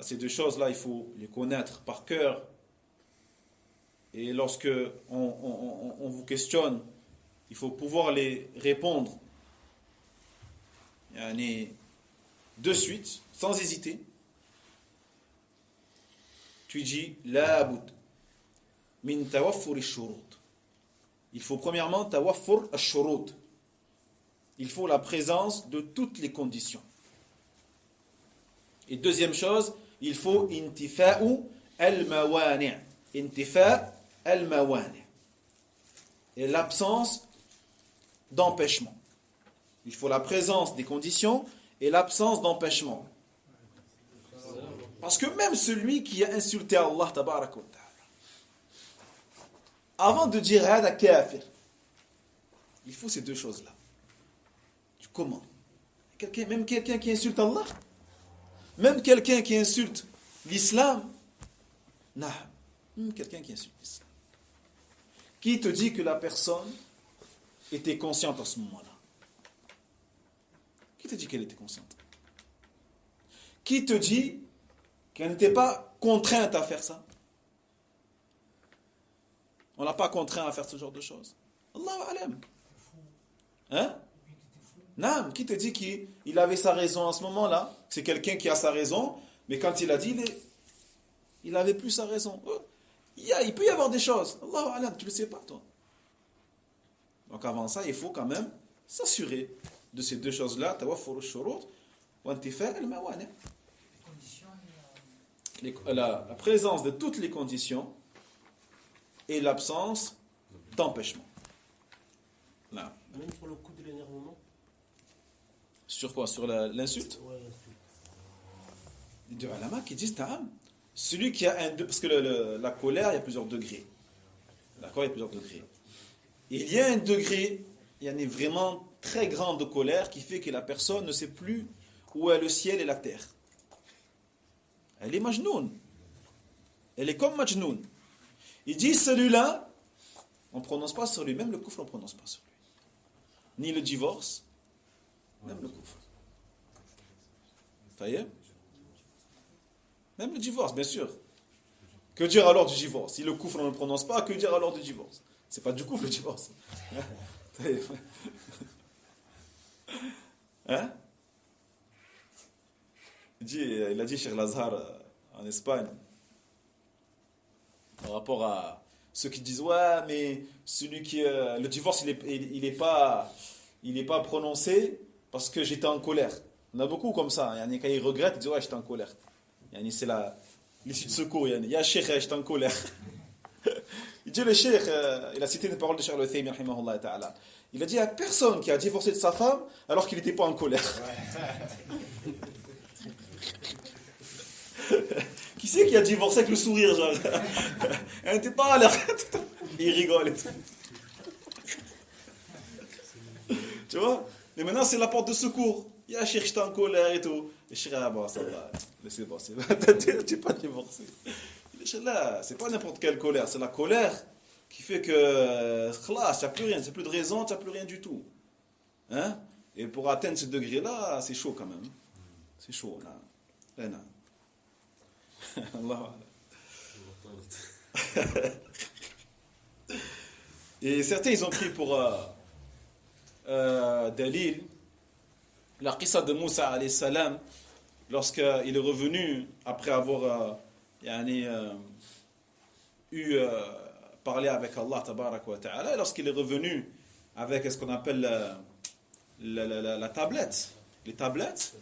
ces deux choses-là, il faut les connaître par cœur. Et lorsque on vous questionne, il faut pouvoir les répondre de suite, sans hésiter. Tu dis la bud min tawaffur ash-shurut. il faut premièrement tawaffur ash-shurut. Il faut la présence de toutes les conditions. Et deuxième chose, il faut intifa'u al-mawani'. Intifa' al-mawani'. Et l'absence d'empêchement. Il faut la présence des conditions et l'absence d'empêchement. Parce que même celui qui a insulté Allah tabaraka wa ta'ala, avant de dire hada kafir, il faut ces deux choses-là. Comment? Même quelqu'un qui insulte Allah, même quelqu'un qui insulte l'islam, non, même quelqu'un qui insulte l'islam. Qui te dit que la personne était consciente à ce moment-là? Qui te dit qu'elle était consciente? Qui te dit qu'elle n'était pas contrainte à faire ça? On l'a pas contraint à faire ce genre de choses. Allahu a'lam. Hein? Non, qui te dit qu'il avait sa raison à ce moment-là? C'est quelqu'un qui a sa raison, mais quand il a dit, il n'avait plus sa raison. Il peut y avoir des choses. Allahu a'lam, tu ne le sais pas, toi. Donc avant ça, il faut quand même s'assurer de ces deux choses-là. Tawaffur ash-shurut wa intifa' al-mawani'. La présence de toutes les conditions et l'absence d'empêchement. Là. Même sur le coup de l'énervement. Sur quoi? Sur l'insulte? Ouais, l'insulte. Il y a des ulama qui disent celui qui a parce que la colère, il y a plusieurs degrés. D'accord? Il y a plusieurs degrés. Il y a un degré, il y a une vraiment très grande colère qui fait que la personne ne sait plus où est le ciel et la terre. Elle est majnoun. Elle est comme majnoun. Il dit celui-là, on ne prononce pas sur lui, même le kufr on ne prononce pas sur lui. Ni le divorce, même le kufr. Ça y est? Même le divorce, bien sûr. Que dire alors du divorce? Si le kufr on ne le prononce pas, que dire alors du divorce? C'est pas du kufr le divorce. Hein? Il a dit Cheikh Lazhar en Espagne, par rapport à ceux qui disent ouais, mais celui qui le divorce il est pas prononcé parce que j'étais en colère. On a beaucoup comme ça. Quand ils regrettent, ils disent ouais, j'étais en colère. C'est l'issue de secours. Il y a Cheikh, j'étais en colère. Il dit le Cheikh, il a cité une parole de Cheikh Al-Uthaymin rahimahullah ta'ala. Il a dit il n'y a personne qui a divorcé de sa femme alors qu'il n'était pas en colère. Qui c'est qui a divorcé avec le sourire, genre? Elle n'était pas à l'air. Il rigole et tout. Tu vois? Et maintenant, c'est la porte de secours. Il y a Cheikh, j'étais en colère et tout. Et Cheikh, ah bon, ça va. Laissez passer. Tu n'es pas divorcé. Là, c'est pas n'importe quelle colère. C'est la colère qui fait que. Khlas, tu n'as plus rien. Tu n'as plus de raison, tu n'as plus rien du tout. Hein? Et pour atteindre ce degré-là, c'est chaud quand même. C'est chaud, là. Là, non. Allah. Et certains ils ont pris pour Dalil la qissa de Moussa alayhi salam lorsqu'il est revenu après avoir parlé avec Allah tabarak wa ta'ala, lorsqu'il est revenu avec ce qu'on appelle la tablette, les tablettes.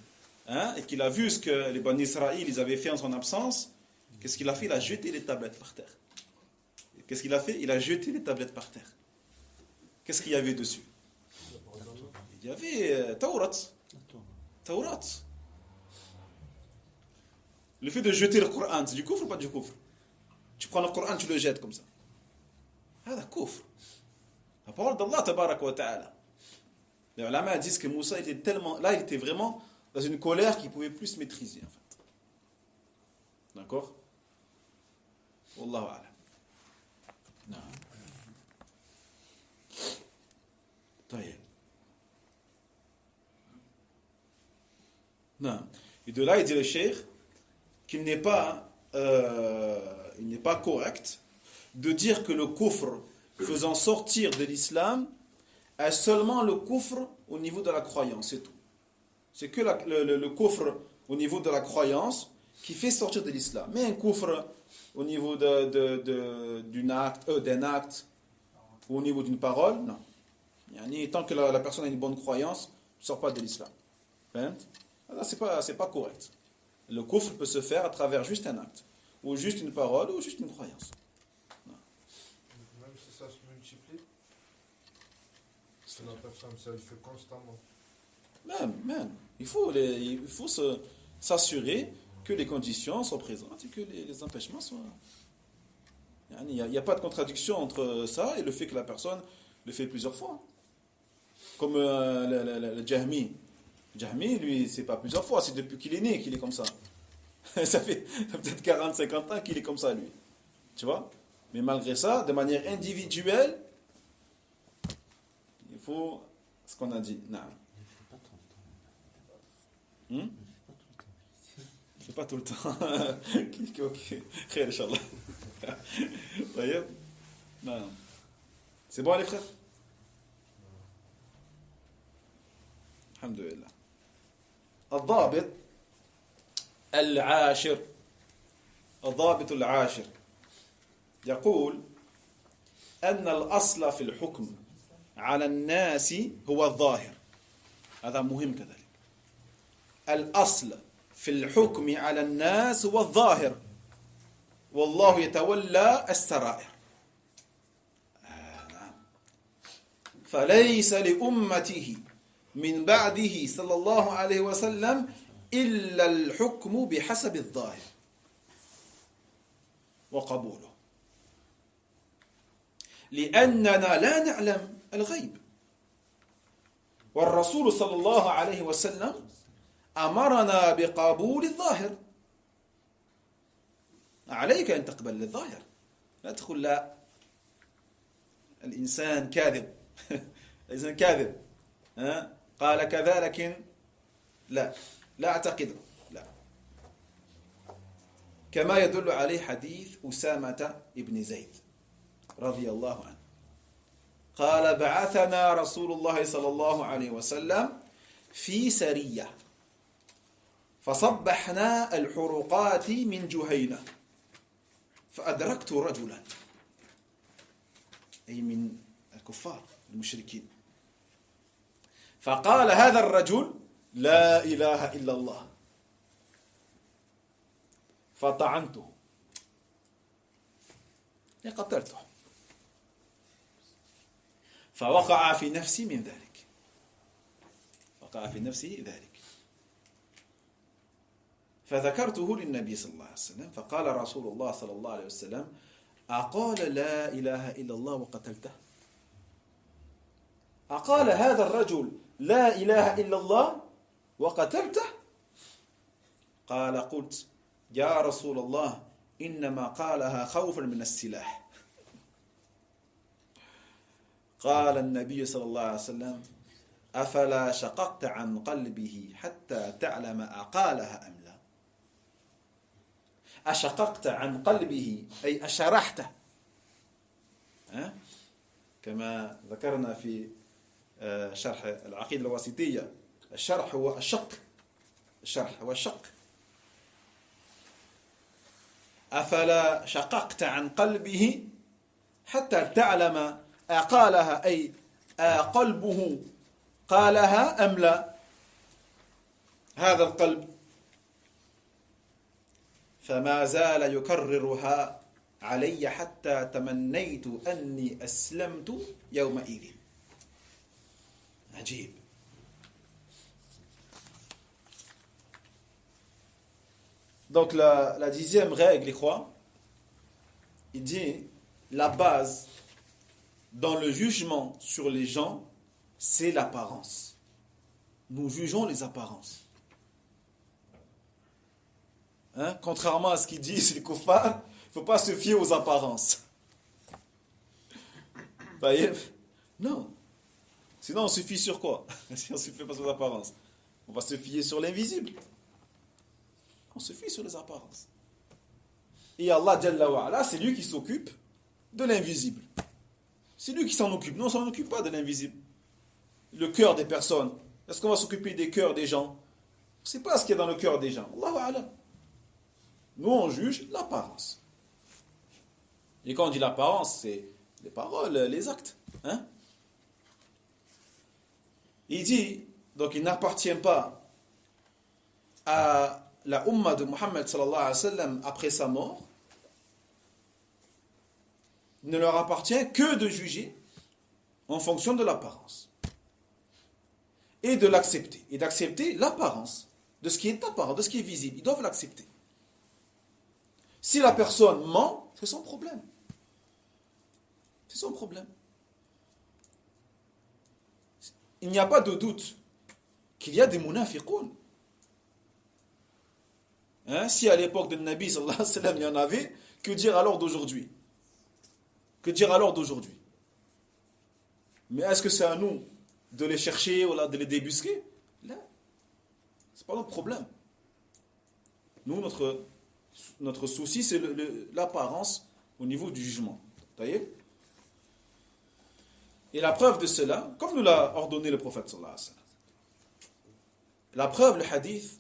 Et qu'il a vu ce que les Bani Israël ils avaient fait en son absence, qu'est-ce qu'il a fait? Il a jeté les tablettes par terre. Qu'est-ce qu'il a fait? Il a jeté les tablettes par terre. Qu'est-ce qu'il y avait dessus? Il y avait Taurat. Taurat. Le fait de jeter le Coran, c'est du kufr ou pas du kufr? Tu prends le Coran, tu le jettes comme ça. Ah, c'est kufr. La parole d'Allah tabarak wa ta'ala. Les ulama disent que Moussa était tellement. Là, il était vraiment dans une colère qu'il ne pouvait plus se maîtriser, en fait. D'accord? Wallahu a'lam. Non. Taïeb. Non. Et de là, il dit le cheikh qu'il n'est pas correct de dire que le kufr faisant sortir de l'islam est seulement le kufr au niveau de la croyance, c'est tout. C'est que le kufr au niveau de la croyance qui fait sortir de l'islam. Mais un kufr au niveau d'un acte, ou au niveau d'une parole, non. Tant que la personne a une bonne croyance, ne sort pas de l'islam. Là, c'est pas correct. Le kufr peut se faire à travers juste un acte, ou juste une parole, ou juste une croyance. Même si ça se multiplie, si la personne, ça le fait constamment. Même. Il faut s'assurer que les conditions sont présentes et que les empêchements soient... Il n'y a pas de contradiction entre ça et le fait que la personne le fait plusieurs fois. Comme le Jahmi. Jahmi, lui, c'est pas plusieurs fois, c'est depuis qu'il est né qu'il est comme ça. Ça fait peut-être 40-50 ans qu'il est comme ça, lui. Tu vois? Mais malgré ça, de manière individuelle, il faut ce qu'on a dit. Non. C'est pas tout le temps. Ok. Khair, Inch'Allah. Non. C'est bon, les frères? Alhamdulillah. الضابط العاشر يقول أن الأصل في الحكم على الناس هو الظاهر. هذا مهم كذلك. الأصل في الحكم على الناس هو الظاهر والله يتولى السرائر. فليس لأمته من بعده صلى الله عليه وسلم إلا الحكم بحسب الظاهر وقبوله لأننا لا نعلم الغيب والرسول صلى الله عليه وسلم أمرنا بقبول الظاهر. عليك أن تقبل الظاهر، لا تقول لا الإنسان كاذب الإنسان كاذب قال كذا لكن لا أعتقد لا. كما يدل عليه حديث أسامة بن زيد رضي الله عنه قال بعثنا رسول الله صلى الله عليه وسلم في سرية فصبحنا الحرقات من جهينة فأدركت رجلا أي من الكفار المشركين فقال هذا الرجل لا إله إلا الله فطعنته قتلته فوقع في نفسي من ذلك فذكرته للنبي صلى الله عليه وسلم فقال رسول الله صلى الله عليه وسلم أقال لا إله إلا الله وقتلته؟ أقال هذا الرجل لا إله إلا الله وقتلته؟ قال قلت يا رسول الله إنما قالها خوفا من السلاح. قال النبي صلى الله عليه وسلم أفلا شققت عن قلبه حتى تعلم أقالها أم لا؟ أشققت عن قلبه أي أشرحته كما ذكرنا في شرح العقيدة الواسطية الشرح هو الشق أفلا شققت عن قلبه حتى تعلم أقالها أي قلبه قالها أم لا هذا القلب فما زال يكررها علي حتى تمنيت أني أسلمت يومئذ. عجيب. Donc la 10e règle, il dit la base dans le jugement sur les gens, c'est l'apparence. Nous jugeons les apparences. Contrairement à ce qu'ils disent les kuffars, il ne faut pas se fier aux apparences. Non. Sinon on se fie sur quoi? Si on ne se fie pas aux apparences, on va se fier sur l'invisible. On se fie sur les apparences. Et Allah Jalla wa Ala, c'est lui qui s'occupe de l'invisible. C'est lui qui s'en occupe. Nous, on ne s'en occupe pas de l'invisible. Le cœur des personnes. Est-ce qu'on va s'occuper des cœurs des gens? On ne sait pas ce qu'il y a dans le cœur des gens. Allahu A'lam. Nous, on juge l'apparence. Et quand on dit l'apparence, c'est les paroles, les actes. Hein? Il dit, donc il n'appartient pas à la Ummah de Muhammad sallallahu alayhi wa sallam après sa mort. Il ne leur appartient que de juger en fonction de l'apparence. Et de l'accepter. Et d'accepter l'apparence de ce qui est apparent, de ce qui est visible. Ils doivent l'accepter. Si la personne ment, c'est son problème. C'est son problème. Il n'y a pas de doute qu'il y a des munafiqoun. Hein? Si à l'époque de Nabi sallallahu alayhi wa sallam il y en avait, que dire alors d'aujourd'hui? Que dire alors d'aujourd'hui? Mais est-ce que c'est à nous de les chercher ou de les débusquer? Là, c'est pas notre problème. Nous, notre souci, c'est l'apparence au niveau du jugement. Vous voyez? Et la preuve de cela, comme nous l'a ordonné le prophète sallallahu alayhi wa sallam, la preuve, le hadith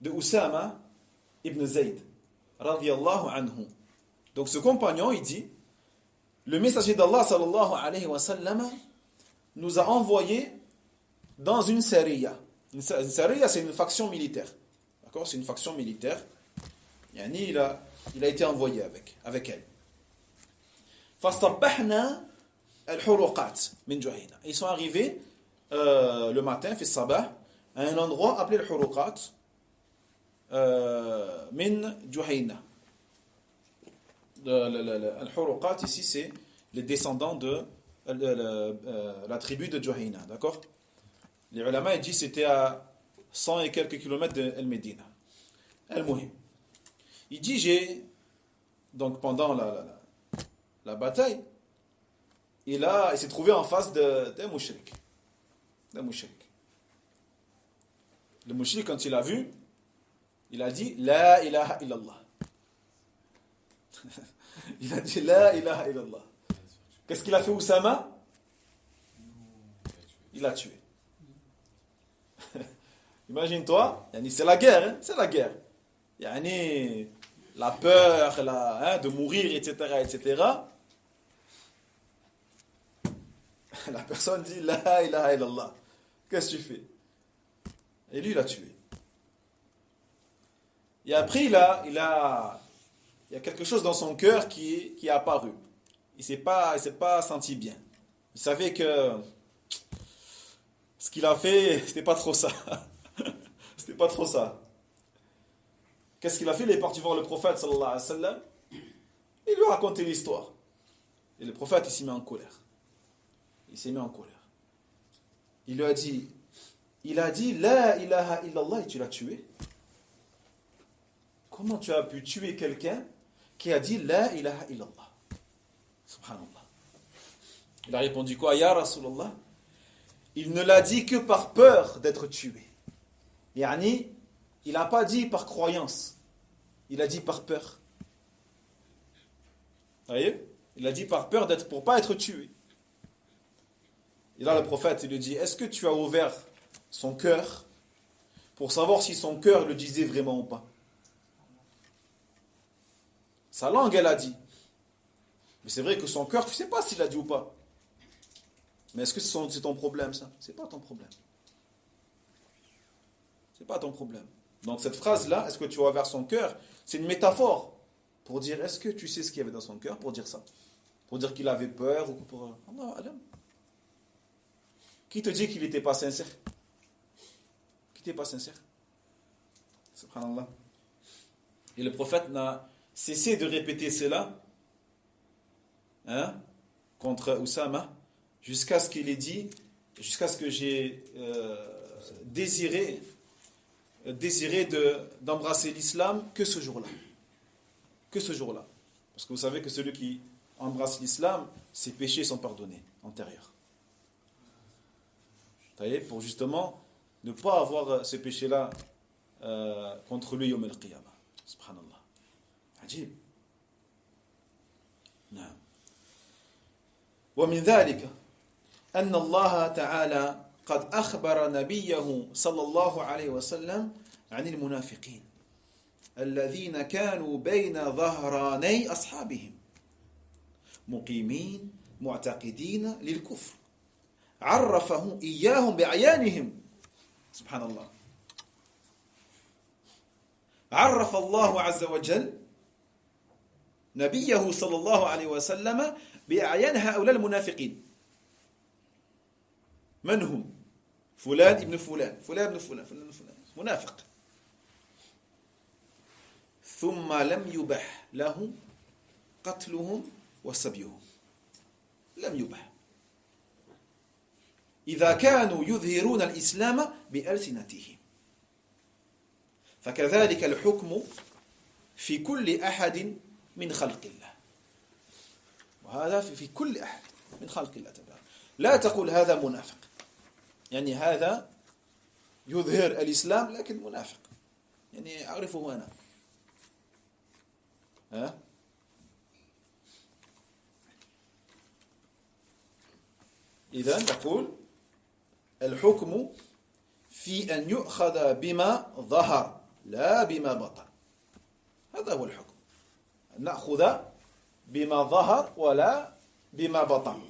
de Usama ibn Zayd, radiyallahu anhu. Donc ce compagnon, il dit, le messager d'Allah sallallahu alayhi wa sallam nous a envoyés dans une sariya. Une sariya, c'est une faction militaire. D'accord? C'est une faction militaire. Yani, il a été envoyé avec elle. فَصَبَّحْنَا الْحُرُقَاتِ مِنْ جُهَيْنَا. Ils sont arrivés le matin, fi sabah, à un endroit appelé le Huruqat, min Juhayna. Le Huruqat ici, c'est les descendants de la tribu de Juhayna, d'accord? Les ulama disent que c'était à 100 et quelques kilomètres de El-Medina. Al-Muhim. Il dit, donc pendant la bataille, il s'est trouvé en face d'un mouchrik. Le mouchrik, quand il a vu, il a dit La ilaha illallah. Il a dit La ilaha illallah. Qu'est-ce qu'il a fait, Oussama? Il l'a tué. Imagine-toi, c'est la guerre, hein? C'est la guerre. La peur, de mourir, etc., etc. La personne dit La ilaha illallah. Qu'est-ce que tu fais? Et lui, il l'a tué. Et après, il y a quelque chose dans son cœur qui est apparu. Il s'est pas senti bien. Il savait que ce qu'il a fait, c'était pas trop ça. C'était pas trop ça. Qu'est-ce qu'il a fait? Il est parti voir le prophète sallallahu alayhi wa sallam. Il lui a raconté l'histoire. Et le prophète, il s'est mis en colère. Il lui a dit, La ilaha illallah, et tu l'as tué. Comment tu as pu tuer quelqu'un qui a dit La ilaha illallah? Subhanallah. Il a répondu quoi? Ya Rasulallah, il ne l'a dit que par peur d'être tué. Yani, il n'a pas dit par croyance. Il a dit par peur. Vous voyez? Il a dit par peur pour pas être tué. Et là, le prophète, il lui dit, est-ce que tu as ouvert son cœur pour savoir si son cœur le disait vraiment ou pas? Sa langue, elle a dit. Mais c'est vrai que son cœur, tu ne sais pas s'il a dit ou pas. Mais est-ce que c'est ton problème, ça? C'est pas ton problème. C'est pas ton problème. Donc cette phrase-là, est-ce que tu as ouvert son cœur? C'est une métaphore pour dire, est-ce que tu sais ce qu'il y avait dans son cœur pour dire ça? Pour dire qu'il avait peur ou pour... Allah alam. Qui te dit qu'il n'était pas sincère? Qui n'était pas sincère? Subhanallah. Et le prophète n'a cessé de répéter cela contre Oussama jusqu'à ce qu'il ait dit, jusqu'à ce que j'ai désiré d'embrasser l'islam que ce jour-là. Que ce jour-là. Parce que vous savez que celui qui embrasse l'islam, ses péchés sont pardonnés, antérieurs. Vous voyez, pour justement ne pas avoir ce péché-là contre lui yawm al-qiyamah. Subhanallah. Ajib. Naam. ومن ذلك أن الله تعالى قد أخبر نبيه صلى الله عليه وسلم عن المنافقين الذين كانوا بين ظهراني أصحابهم مقيمين معتقدين للكفر عرفهم إياهم بأعيانهم سبحان الله عرف الله عز وجل نبيه صلى الله عليه وسلم بأعيان هؤلاء المنافقين من هم؟ فلان ابن فلان فلان ابن فلان فلان ابن فلان منافق ثم لم يبح لهم قتلهم وسبيهم لم يبح إذا كانوا يظهرون الإسلام بألسنتهم فكذلك الحكم في كل أحد من خلق الله وهذا في كل أحد من خلق الله تبارك لا تقول هذا منافق يعني هذا يظهر الإسلام لكن منافق يعني أعرفه أنا ها إذا تقول الحكم في أن يؤخذ بما ظهر لا بما بطن هذا هو الحكم نأخذ بما ظهر ولا بما بطن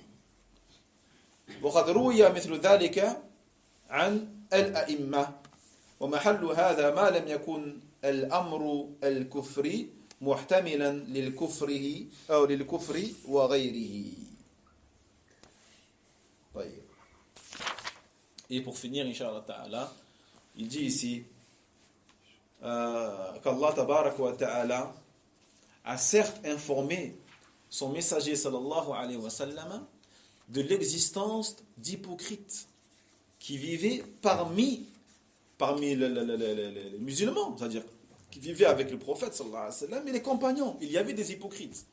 وقد روي مثل ذلك عن الأئمة ومحل هذا ما لم يكن الأمر الكفري محتملا للكفر أو للكفر وغيره طيب. Et pour finir, Inch'Allah Ta'ala, il dit ici qu'Allah Tabarak wa Ta'ala a certes informé son messager sallallahu alayhi wa sallam de l'existence d'hypocrites qui vivaient parmi les musulmans, c'est-à-dire qui vivaient avec le prophète sallallahu alayhi wa sallam et les compagnons. Il y avait des hypocrites.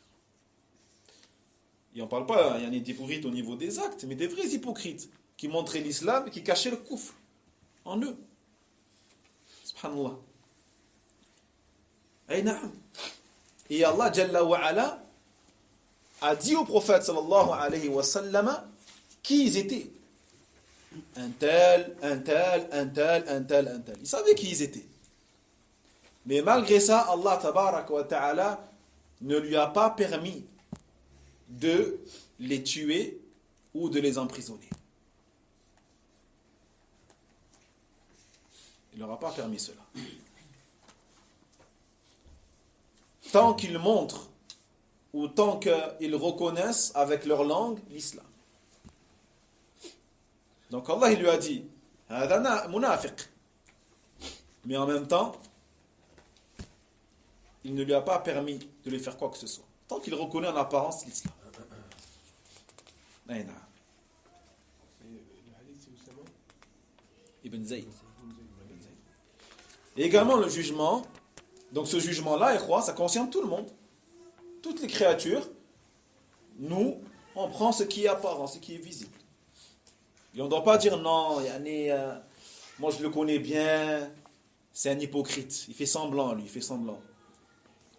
Et on ne parle pas d'hypocrites au niveau des actes, mais des vrais hypocrites qui montraient l'islam et qui cachaient le kufr en eux. Subhanallah. Et Allah Jalla wa Ala a dit au prophète sallallahu alayhi wa sallam qui ils étaient. Un tel, un tel, un tel, un tel, un tel. Ils savaient qui ils étaient. Mais malgré ça, Allah Tabarak wa Ta'ala ne lui a pas permis de les tuer ou de les emprisonner. Il ne leur a pas permis cela. Tant qu'ils montrent ou tant qu'ils reconnaissent avec leur langue l'islam. Donc Allah il lui a dit هذا منافق. Mais en même temps, il ne lui a pas permis de lui faire quoi que ce soit. Tant qu'il reconnaît en apparence l'islam. Ibn Zayd. Et également le jugement. Donc ce jugement-là, ça concerne tout le monde. Toutes les créatures. Nous, on prend ce qui est apparent, ce qui est visible. Et on ne doit pas dire non, moi je le connais bien, c'est un hypocrite. Il fait semblant, lui, il fait semblant.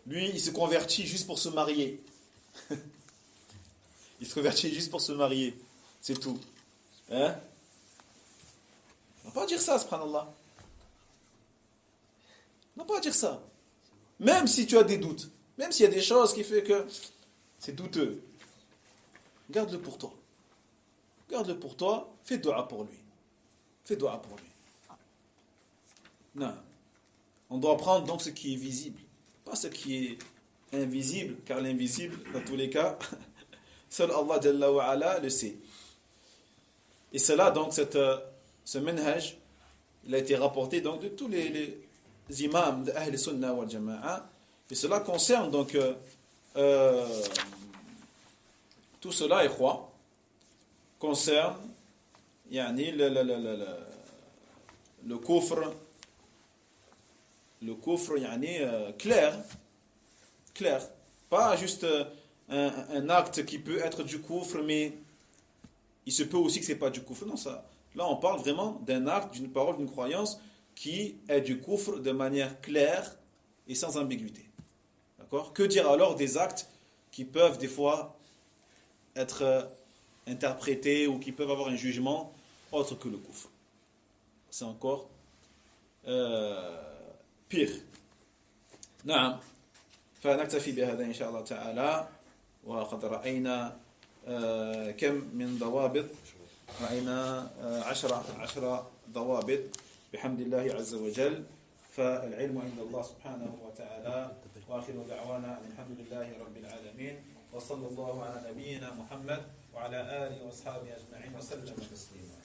Lui, il se convertit juste pour se marier. Il se convertit juste pour se marier. C'est tout. Hein? On ne va pas dire ça, subhanallah. On ne va pas dire ça. Même si tu as des doutes, même s'il y a des choses qui font que c'est douteux, garde-le pour toi. Garde-le pour toi, fais dua pour lui. Fais dua pour lui. Non. On doit prendre donc ce qui est visible, pas ce qui est invisible, car l'invisible, dans tous les cas, seul Allah Jalla wa Ala le sait. Et cela, donc, ce manhaj, il a été rapporté donc de tous les imams de Ahl Sunnah wal Jama'a. Et cela concerne donc tout cela, ikhwa, concerne le kufr, clair, pas juste un acte qui peut être du kufr, mais il se peut aussi que c'est pas du kufr. Non, ça. Là, on parle vraiment d'un acte, d'une parole, d'une croyance qui est du kufr de manière claire et sans ambiguïté. D'accord? Que dire alors des actes qui peuvent des fois être interprétés ou qui peuvent avoir un jugement autre que le kufr? C'est encore pire. نعم فنكتفي بهذا إن شاء الله تعالى وقد رأينا كم من ضوابط. رأينا 10 ضوابط بحمد الله عز وجل. فالعلم عند الله سبحانه وتعالى. وآخر دعوانا الحمد لله رب العالمين، وصلى الله على نبينا محمد وعلى آله وأصحابه أجمعين وسلم تسليما.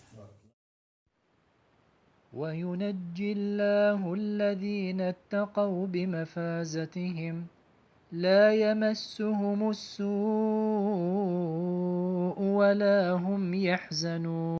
وينجي الله الذين اتقوا بمفازتهم لا يمسهم السوء ولا هم يحزنون.